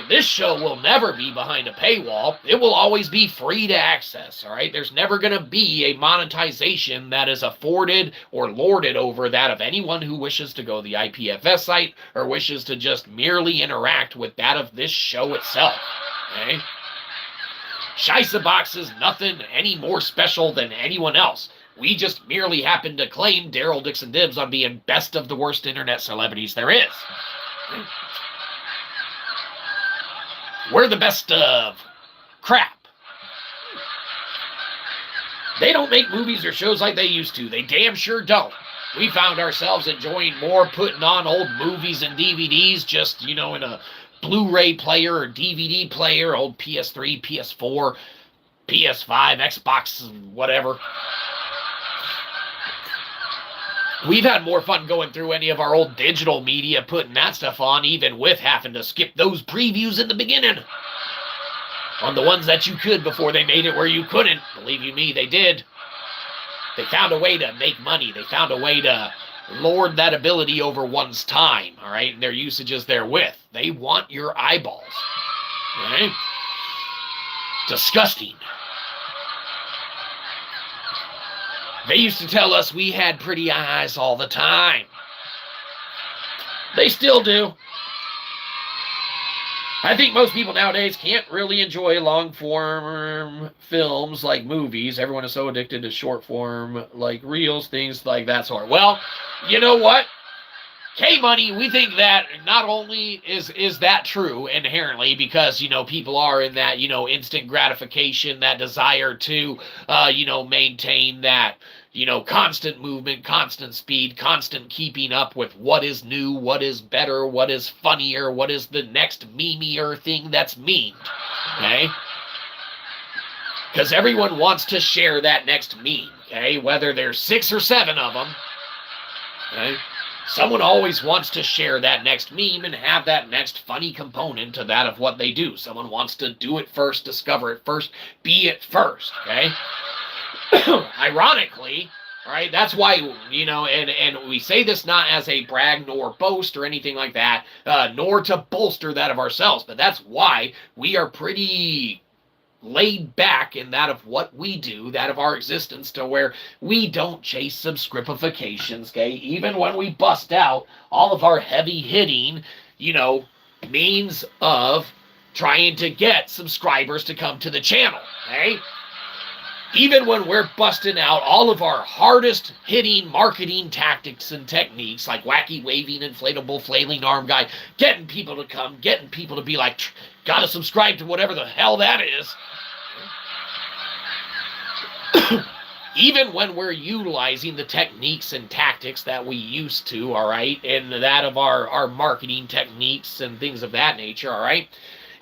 This show will never be behind a paywall. It will always be free to access, all right? There's never going to be a monetization that is afforded or lorded over that of anyone who wishes to go to the IPFS site or wishes to just merely interact with that of this show itself, okay? Shyzabox is nothing any more special than anyone else. We just merely happen to claim Daryl Dixon dibs on being best of the worst internet celebrities there is. We're the best of crap. They don't make movies or shows like they used to. They damn sure don't. We found ourselves enjoying more putting on old movies and DVDs just, in a Blu-ray player or DVD player, old PS3, PS4, PS5, Xbox, whatever. We've had more fun going through any of our old digital media, putting that stuff on, even with having to skip those previews in the beginning. On the ones that you could before they made it where you couldn't. Believe you me, they did. They found a way to make money. They found a way to lord that ability over one's time, all right, and their usages therewith. They want your eyeballs, all right? Disgusting. They used to tell us we had pretty eyes all the time. They still do. I think most people nowadays can't really enjoy long-form films like movies. Everyone is so addicted to short-form, like reels, things like that sort. Well, you know what? K-Money, we think that not only is that true inherently because, people are in that, instant gratification, that desire to, maintain that, constant movement, constant speed, constant keeping up with what is new, what is better, what is funnier, what is the next meme-ier thing that's memed, okay? Because everyone wants to share that next meme, okay? Whether there's 6 or 7 of them, okay? Someone always wants to share that next meme and have that next funny component to that of what they do. Someone wants to do it first, discover it first, be it first, okay? Ironically, all right, that's why, and we say this not as a brag nor boast or anything like that, nor to bolster that of ourselves, but that's why we are pretty laid back in that of what we do, that of our existence, to where we don't chase subscripifications, okay? Even when we bust out all of our heavy hitting, means of trying to get subscribers to come to the channel, okay? Even when we're busting out all of our hardest hitting marketing tactics and techniques, like wacky waving, inflatable flailing arm guy, getting people to come, getting people to be like, gotta subscribe to whatever the hell that is. Even when we're utilizing the techniques and tactics that we used to, all right, and that of our marketing techniques and things of that nature, all right,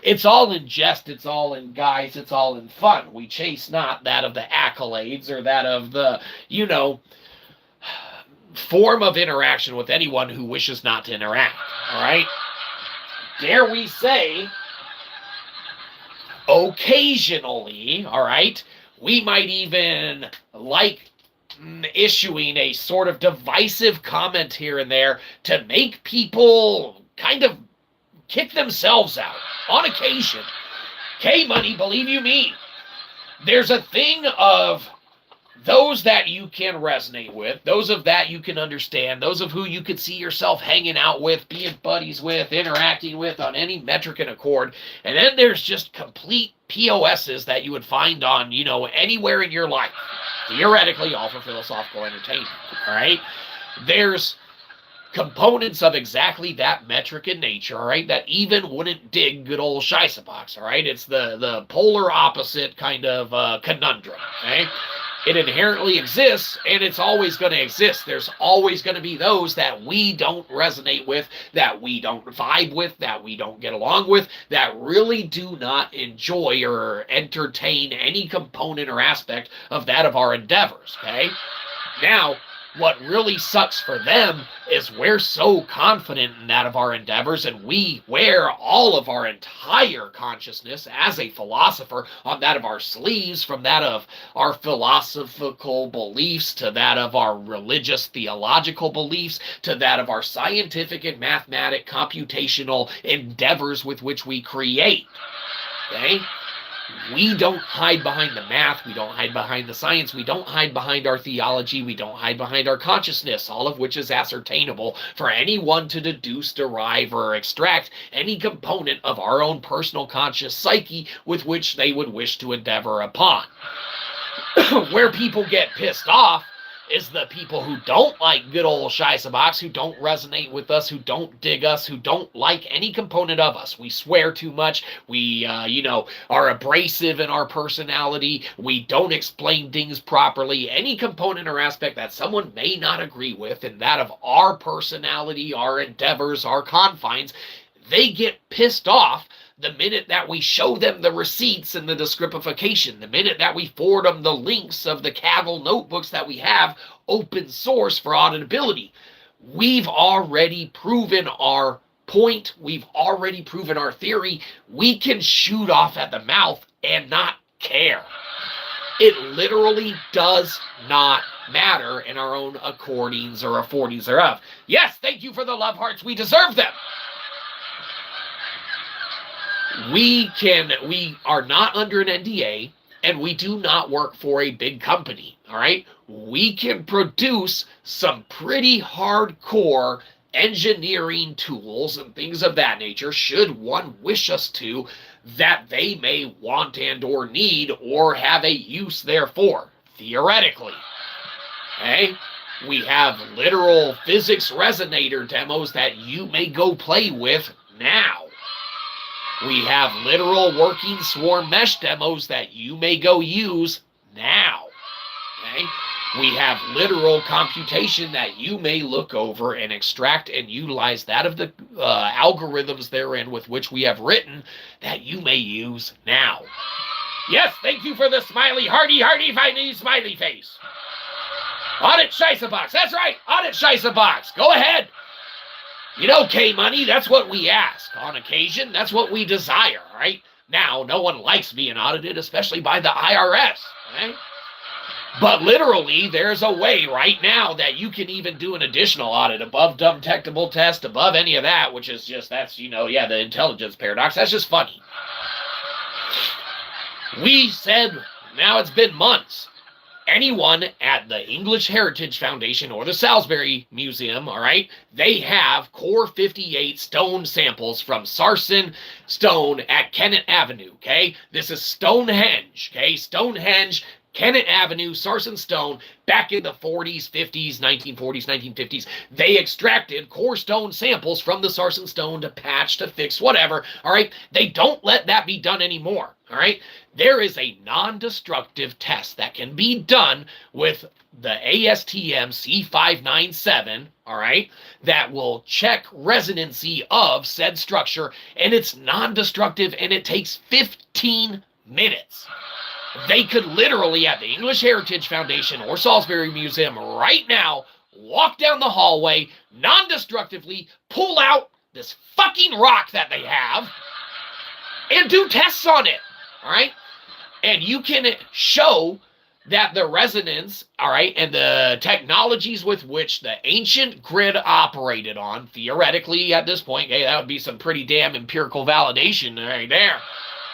it's all in jest, it's all in guise, it's all in fun. We chase not that of the accolades or that of the, form of interaction with anyone who wishes not to interact, all right? Dare we say, occasionally, all right, we might even like issuing a sort of divisive comment here and there to make people kind of kick themselves out on occasion. K-Money, believe you me, there's a thing of those that you can resonate with, those of that you can understand, those of who you could see yourself hanging out with, being buddies with, interacting with on any metric and accord. And then there's just complete POSs that you would find on, anywhere in your life. Theoretically, all for philosophical entertainment, all right? There's components of exactly that metric in nature, all right, that even wouldn't dig good old Shyzabox, all right? It's the polar opposite kind of conundrum, okay? It inherently exists, and it's always going to exist. There's always going to be those that we don't resonate with, that we don't vibe with, that we don't get along with, that really do not enjoy or entertain any component or aspect of that of our endeavors, okay? Now, what really sucks for them is we're so confident in that of our endeavors, and we wear all of our entire consciousness as a philosopher on that of our sleeves, from that of our philosophical beliefs to that of our religious theological beliefs to that of our scientific and mathematic computational endeavors with which we create. Okay? We don't hide behind the math, we don't hide behind the science, we don't hide behind our theology, we don't hide behind our consciousness, all of which is ascertainable for anyone to deduce, derive, or extract any component of our own personal conscious psyche with which they would wish to endeavor upon. Where people get pissed off is the people who don't like good old Shyzabox, who don't resonate with us, who don't dig us, who don't like any component of us. We swear too much. We, are abrasive in our personality. We don't explain things properly. Any component or aspect that someone may not agree with in that of our personality, our endeavors, our confines, they get pissed off the minute that we show them the receipts and the descriptification, the minute that we forward them the links of the Kaggle notebooks that we have open source for auditability. We've already proven our point. We've already proven our theory. We can shoot off at the mouth and not care. It literally does not matter in our own accordings or affordings thereof. Yes, thank you for the love hearts. We deserve them. We are not under an NDA, and we do not work for a big company, all right? We can produce some pretty hardcore engineering tools and things of that nature, should one wish us to, that they may want and or need or have a use therefore, theoretically, okay? We have literal physics resonator demos that you may go play with now. We have literal working swarm mesh demos that you may go use now, okay? We have literal computation that you may look over and extract and utilize that of the algorithms therein with which we have written that you may use now. Yes, thank you for the smiley, hearty, funny smiley face. Audit Shyzabox, that's right, audit Shyzabox, go ahead. You know, K-Money, that's what we ask. On occasion, that's what we desire, all right? Now, no one likes being audited, especially by the IRS, right? But literally, there's a way right now that you can even do an additional audit above dumb detectable test, above any of that, which is just, that's, the intelligence paradox. That's just funny. We said, now it's been months. Anyone at the English Heritage Foundation or the Salisbury Museum, all right, they have Core 58 stone samples from Sarsen Stone at Kennett Avenue, okay? This is Stonehenge, okay? Stonehenge, Kennett Avenue, Sarsen Stone, back in the 40s, 50s, 1940s, 1950s. They extracted core stone samples from the Sarsen Stone to patch, to fix, whatever, all right? They don't let that be done anymore, all right? There is a non-destructive test that can be done with the ASTM C597, all right, that will check resonancy of said structure, and it's non-destructive, and it takes 15 minutes. They could literally, at the English Heritage Foundation or Salisbury Museum right now, walk down the hallway, non-destructively, pull out this fucking rock that they have, and do tests on it, all right? And you can show that the resonance, all right, and the technologies with which the ancient grid operated on, theoretically at this point, okay, that would be some pretty damn empirical validation right there.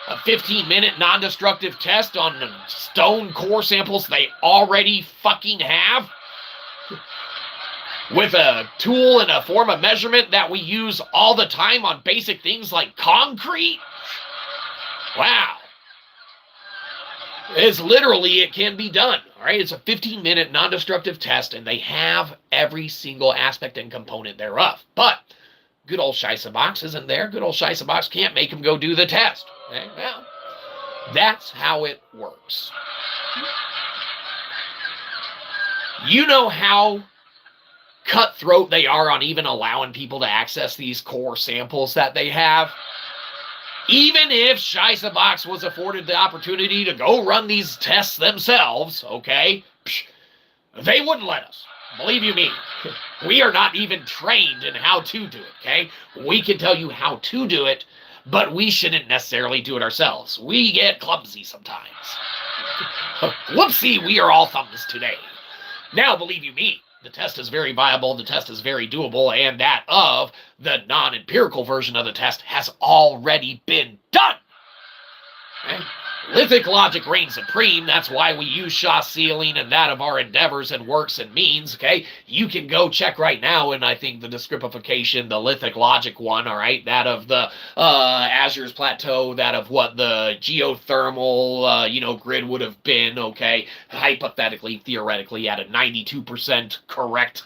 A 15-minute non-destructive test on the stone core samples they already fucking have, with a tool and a form of measurement that we use all the time on basic things like concrete. Wow. It's literally, it can be done, all right? It's a 15-minute non-destructive test, and they have every single aspect and component thereof. But good old Shyzabox isn't there. Good old Shyzabox can't make them go do the test. Okay? Well, that's how it works. You know how cutthroat they are on even allowing people to access these core samples that they have? Even if Shyzabox was afforded the opportunity to go run these tests themselves, okay, they wouldn't let us. Believe you me, we are not even trained in how to do it, okay? We can tell you how to do it, but we shouldn't necessarily do it ourselves. We get clumsy sometimes. Whoopsie, we are all thumbs today. Now, believe you me, the test is very viable, the test is very doable, and that of the non-empirical version of the test has already been done. Okay? Lithic Logic reigns supreme. That's why we use Shaw sealing and that of our endeavors and works and means, okay? You can go check right now in, I think, the descripification, the Lithic Logic one, all right? That of the Azure's Plateau, that of what the geothermal, grid would have been, okay? Hypothetically, theoretically, at a 92% correct,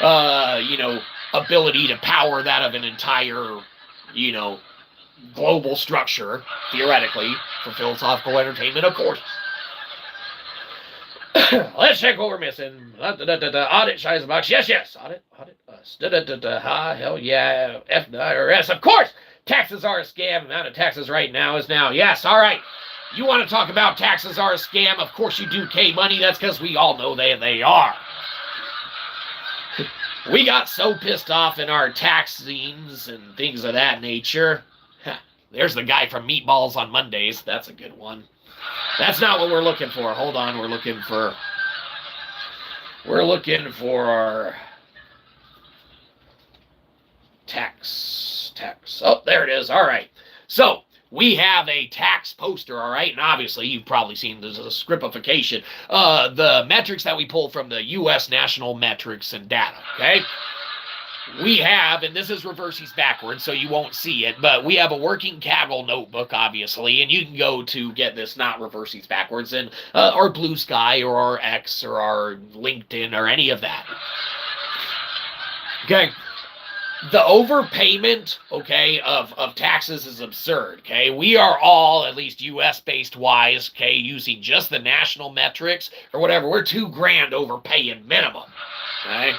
ability to power that of an entire, global structure, theoretically, for philosophical entertainment, of course. Let's check what we're missing. Audit, Shyzabox. Yes. Audit us. Hell yeah. IRS. Of course. Taxes are a scam. Amount of taxes right now is now. Yes, all right. You want to talk about taxes are a scam? Of course you do, K-Money. That's because we all know they are. We got so pissed off in our tax scenes and things of that nature. There's the guy from Meatballs on Mondays. That's a good one. That's not what we're looking for. Hold on. We're looking for our tax. Oh, there it is. All right. So we have a tax poster, all right? And obviously, you've probably seen the scripification. The metrics that we pull from the U.S. national metrics and data, okay? We have, and this is reverses backwards, so you won't see it, but we have a working Kaggle notebook, obviously, and you can go to get this not reverses backwards in our Bluesky or our X or our LinkedIn or any of that. Okay. The overpayment, okay, of taxes is absurd, okay? We are all, at least U.S.-based wise, okay, using just the national metrics or whatever. We're $2,000 overpaying minimum, okay?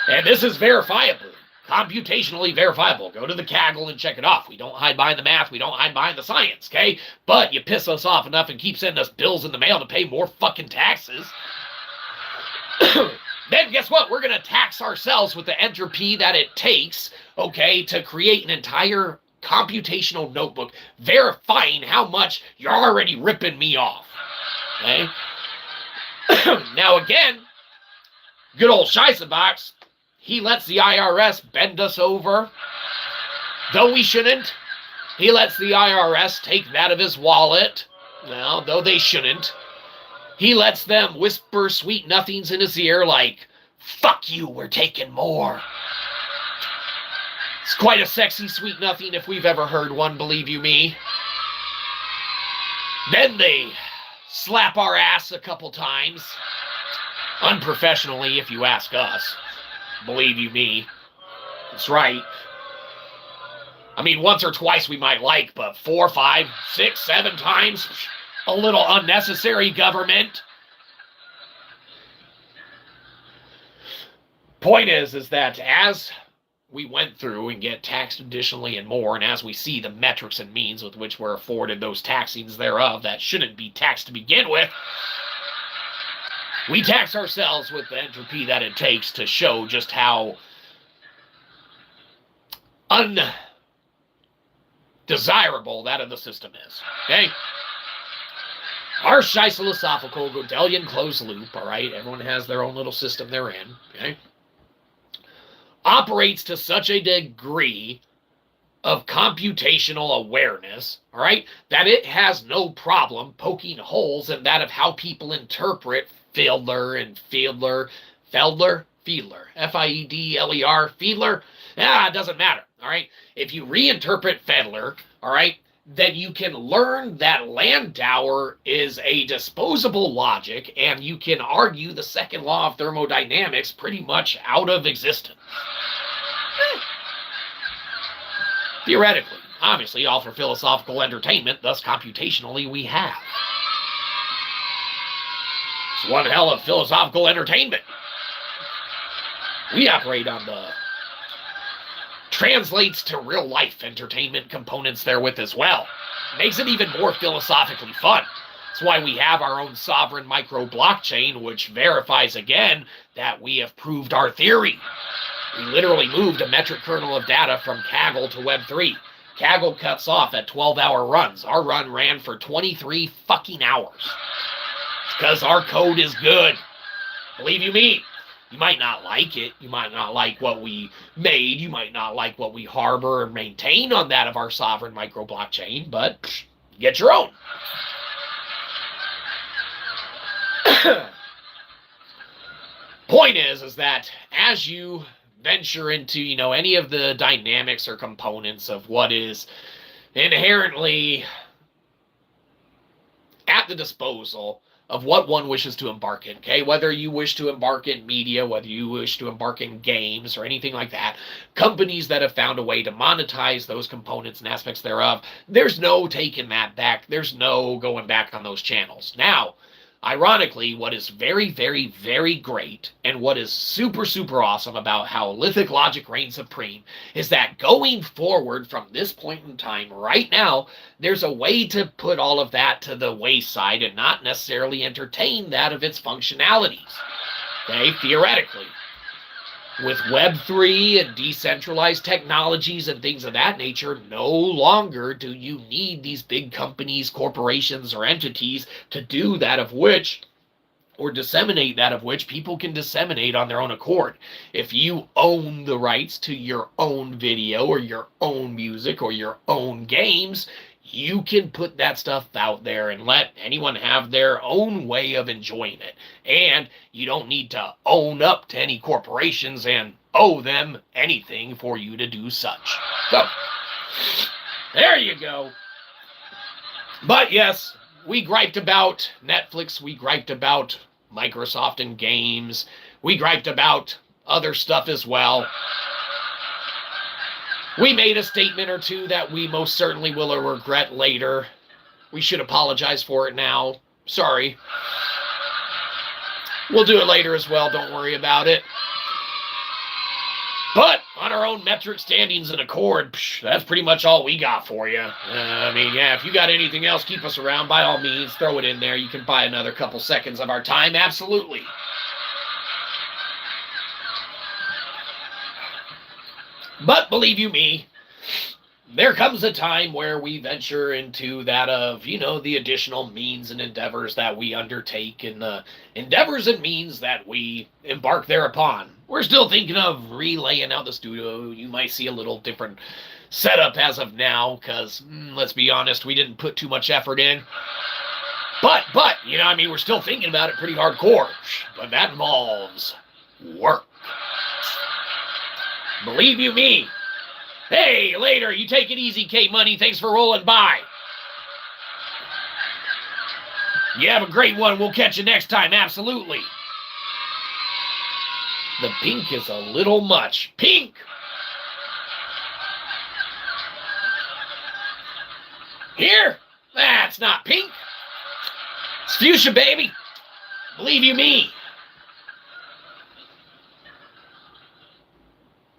And this is verifiable, computationally verifiable. Go to the Kaggle and check it off. We don't hide behind the math. We don't hide behind the science, okay? But you piss us off enough and keep sending us bills in the mail to pay more fucking taxes. Then guess what? We're going to tax ourselves with the entropy that it takes, okay, to create an entire computational notebook verifying how much you're already ripping me off, okay? Now again, good old Shyzabox, he lets the IRS bend us over, though we shouldn't. He lets the IRS take that of his wallet, well, though they shouldn't. He lets them whisper sweet nothings in his ear like, fuck you, we're taking more. It's quite a sexy sweet nothing if we've ever heard one, believe you me. Then they slap our ass a couple times. Unprofessionally, if you ask us. Believe you me. That's right. I mean, once or twice we might like, but 4, 5, 6, 7 times? A little unnecessary, government. Point is that as we went through and get taxed additionally and more, and as we see the metrics and means with which we're afforded those taxings thereof that shouldn't be taxed to begin with, we tax ourselves with the entropy that it takes to show just how undesirable that of the system is, okay? Our Shyzalosophical Godelian closed loop, all right, everyone has their own little system they're in, okay, operates to such a degree of computational awareness, all right, that it has no problem poking holes in that of how people interpret Fiedler and Fiedler, Fiedler, F-I-E-D-L-E-R, Fiedler, it doesn't matter, all right? If you reinterpret Fiedler, all right, then you can learn that Landauer is a disposable logic, and you can argue the second law of thermodynamics pretty much out of existence. Theoretically, obviously, all for philosophical entertainment, thus computationally we have. It's one hell of philosophical entertainment. We operate on the translates to real life entertainment components therewith as well. Makes it even more philosophically fun. That's why we have our own sovereign micro blockchain, which verifies again that we have proved our theory. We literally moved a metric kernel of data from Kaggle to Web3. Kaggle cuts off at 12-hour runs. Our run ran for 23 fucking hours. It's because our code is good. Believe you me. You might not like it. You might not like what we made. You might not like what we harbor or maintain on that of our sovereign micro blockchain, but get your own. Point is that as you venture into, any of the dynamics or components of what is inherently at the disposal of what one wishes to embark in, okay? Whether you wish to embark in media, whether you wish to embark in games or anything like that, companies that have found a way to monetize those components and aspects thereof, there's no taking that back. There's no going back on those channels. Now, ironically, what is very, very, very great and what is super, super awesome about how Lithic Logic reigns supreme is that going forward from this point in time right now, there's a way to put all of that to the wayside and not necessarily entertain that of its functionalities. Okay, theoretically. With Web3 and decentralized technologies and things of that nature, no longer do you need these big companies, corporations, or entities to do that of which, or disseminate that of which, people can disseminate on their own accord. If you own the rights to your own video or your own music or your own games, you can put that stuff out there and let anyone have their own way of enjoying it. And you don't need to own up to any corporations and owe them anything for you to do such. So, there you go. But yes, we griped about Netflix, we griped about Microsoft and games, we griped about other stuff as well. We made a statement or two that we most certainly will regret later. We should apologize for it now. Sorry. We'll do it later as well. Don't worry about it. But on our own metric standings and accord, that's pretty much all we got for you. If you got anything else, keep us around. By all means, throw it in there. You can buy another couple seconds of our time. Absolutely. But believe you me, there comes a time where we venture into that of, the additional means and endeavors that we undertake and the endeavors and means that we embark thereupon. We're still thinking of relaying out the studio. You might see a little different setup as of now because, let's be honest, we didn't put too much effort in. But, we're still thinking about it pretty hardcore. But that involves work. Believe you me. Hey, later, you take it easy, K-Money. Thanks for rolling by. You have a great one. We'll catch you next time. Absolutely. The pink is a little much. Pink! Here? That's not pink. It's fuchsia, baby. Believe you me.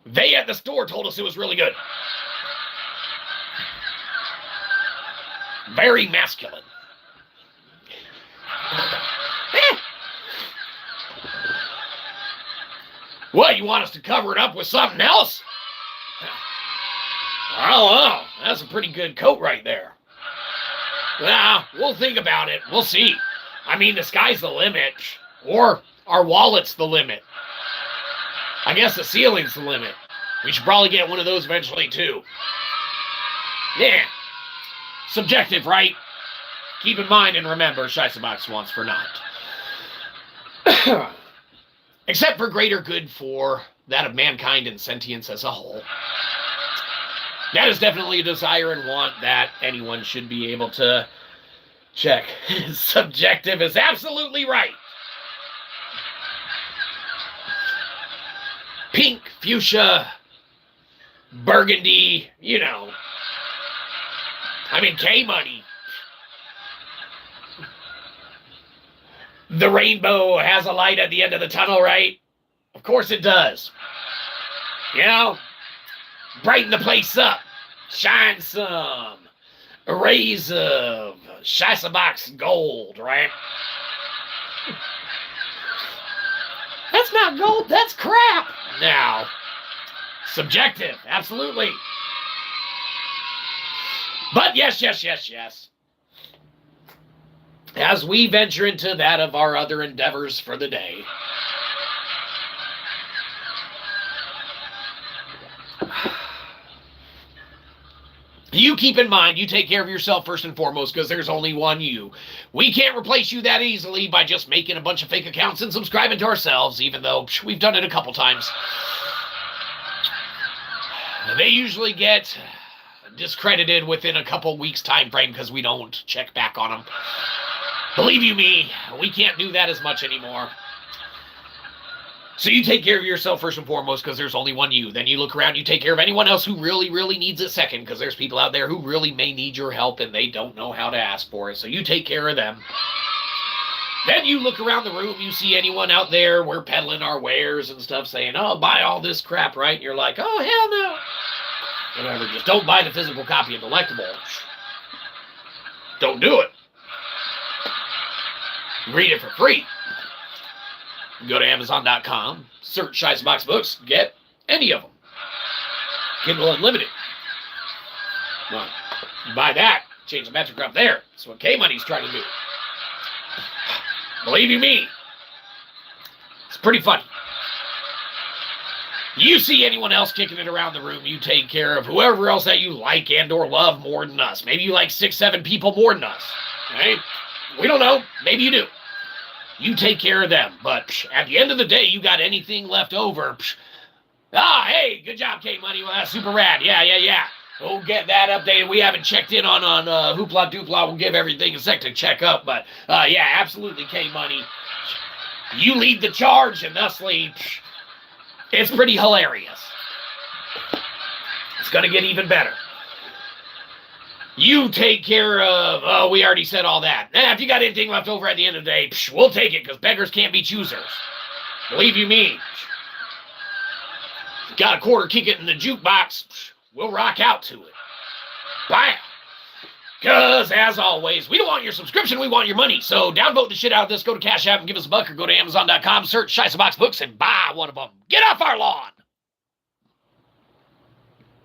They at the store told us it was really good. Very masculine. What, you want us to cover it up with something else? Oh, that's a pretty good coat right there. We'll think about it. We'll see. The sky's the limit. Or our wallet's the limit. I guess the ceiling's the limit. We should probably get one of those eventually, too. Yeah. Subjective, right? Keep in mind and remember, Shyzabox wants for naught. Except for greater good for that of mankind and sentience as a whole. That is definitely a desire and want that anyone should be able to check. Subjective is absolutely right. Pink, fuchsia, burgundy, K-Money. The rainbow has a light at the end of the tunnel, right? Of course it does. Brighten the place up. Shine some. Rays of Shyzabox gold, right? That's not gold, that's crap. Now, subjective, absolutely. But yes. As we venture into that of our other endeavors for the day, You keep in mind, you take care of yourself first and foremost, because there's only one you. We can't replace you that easily by just making a bunch of fake accounts and subscribing to ourselves, even though we've done it a couple times. They usually get discredited within a couple weeks time frame because we don't check back on them. Believe you me, we can't do that as much anymore. So you take care of yourself first and foremost, because there's only one you. Then you look around, you take care of anyone else who really, really needs it second, because there's people out there who really may need your help and they don't know how to ask for it. So you take care of them. Then you look around the room, you see anyone out there, we're peddling our wares and stuff, saying, oh, buy all this crap, right? And you're like, oh, hell no. Whatever, just don't buy the physical copy of Delectable. Don't do it. Read it for free. Go to Amazon.com, search Shyzabox books, get any of them. Kindle Unlimited. Well, you buy that, change the metric up there. That's what K-Money's trying to do. Believe you me, it's pretty funny. You see anyone else kicking it around the room, you take care of whoever else that you like and or love more than us. Maybe you like 6, 7 people more than us. Right? We don't know. Maybe you do. You take care of them. But at the end of the day, you got anything left over. Hey, good job, K-Money. Well, that's super rad. Yeah. We'll get that updated. We haven't checked in on Hoopla Doopla. We'll give everything a sec to check up. But, yeah, absolutely, K-Money. You lead the charge, and thusly, it's pretty hilarious. It's going to get even better. You take care of, we already said all that. If you got anything left over at the end of the day, we'll take it, because beggars can't be choosers. Believe you me. Got a quarter, kick it in the jukebox, we'll rock out to it. Bam! Because, as always, we don't want your subscription, we want your money. So downvote the shit out of this, go to Cashapp and give us a buck, or go to Amazon.com, search Shyzabox books, and buy one of them. Get off our lawn!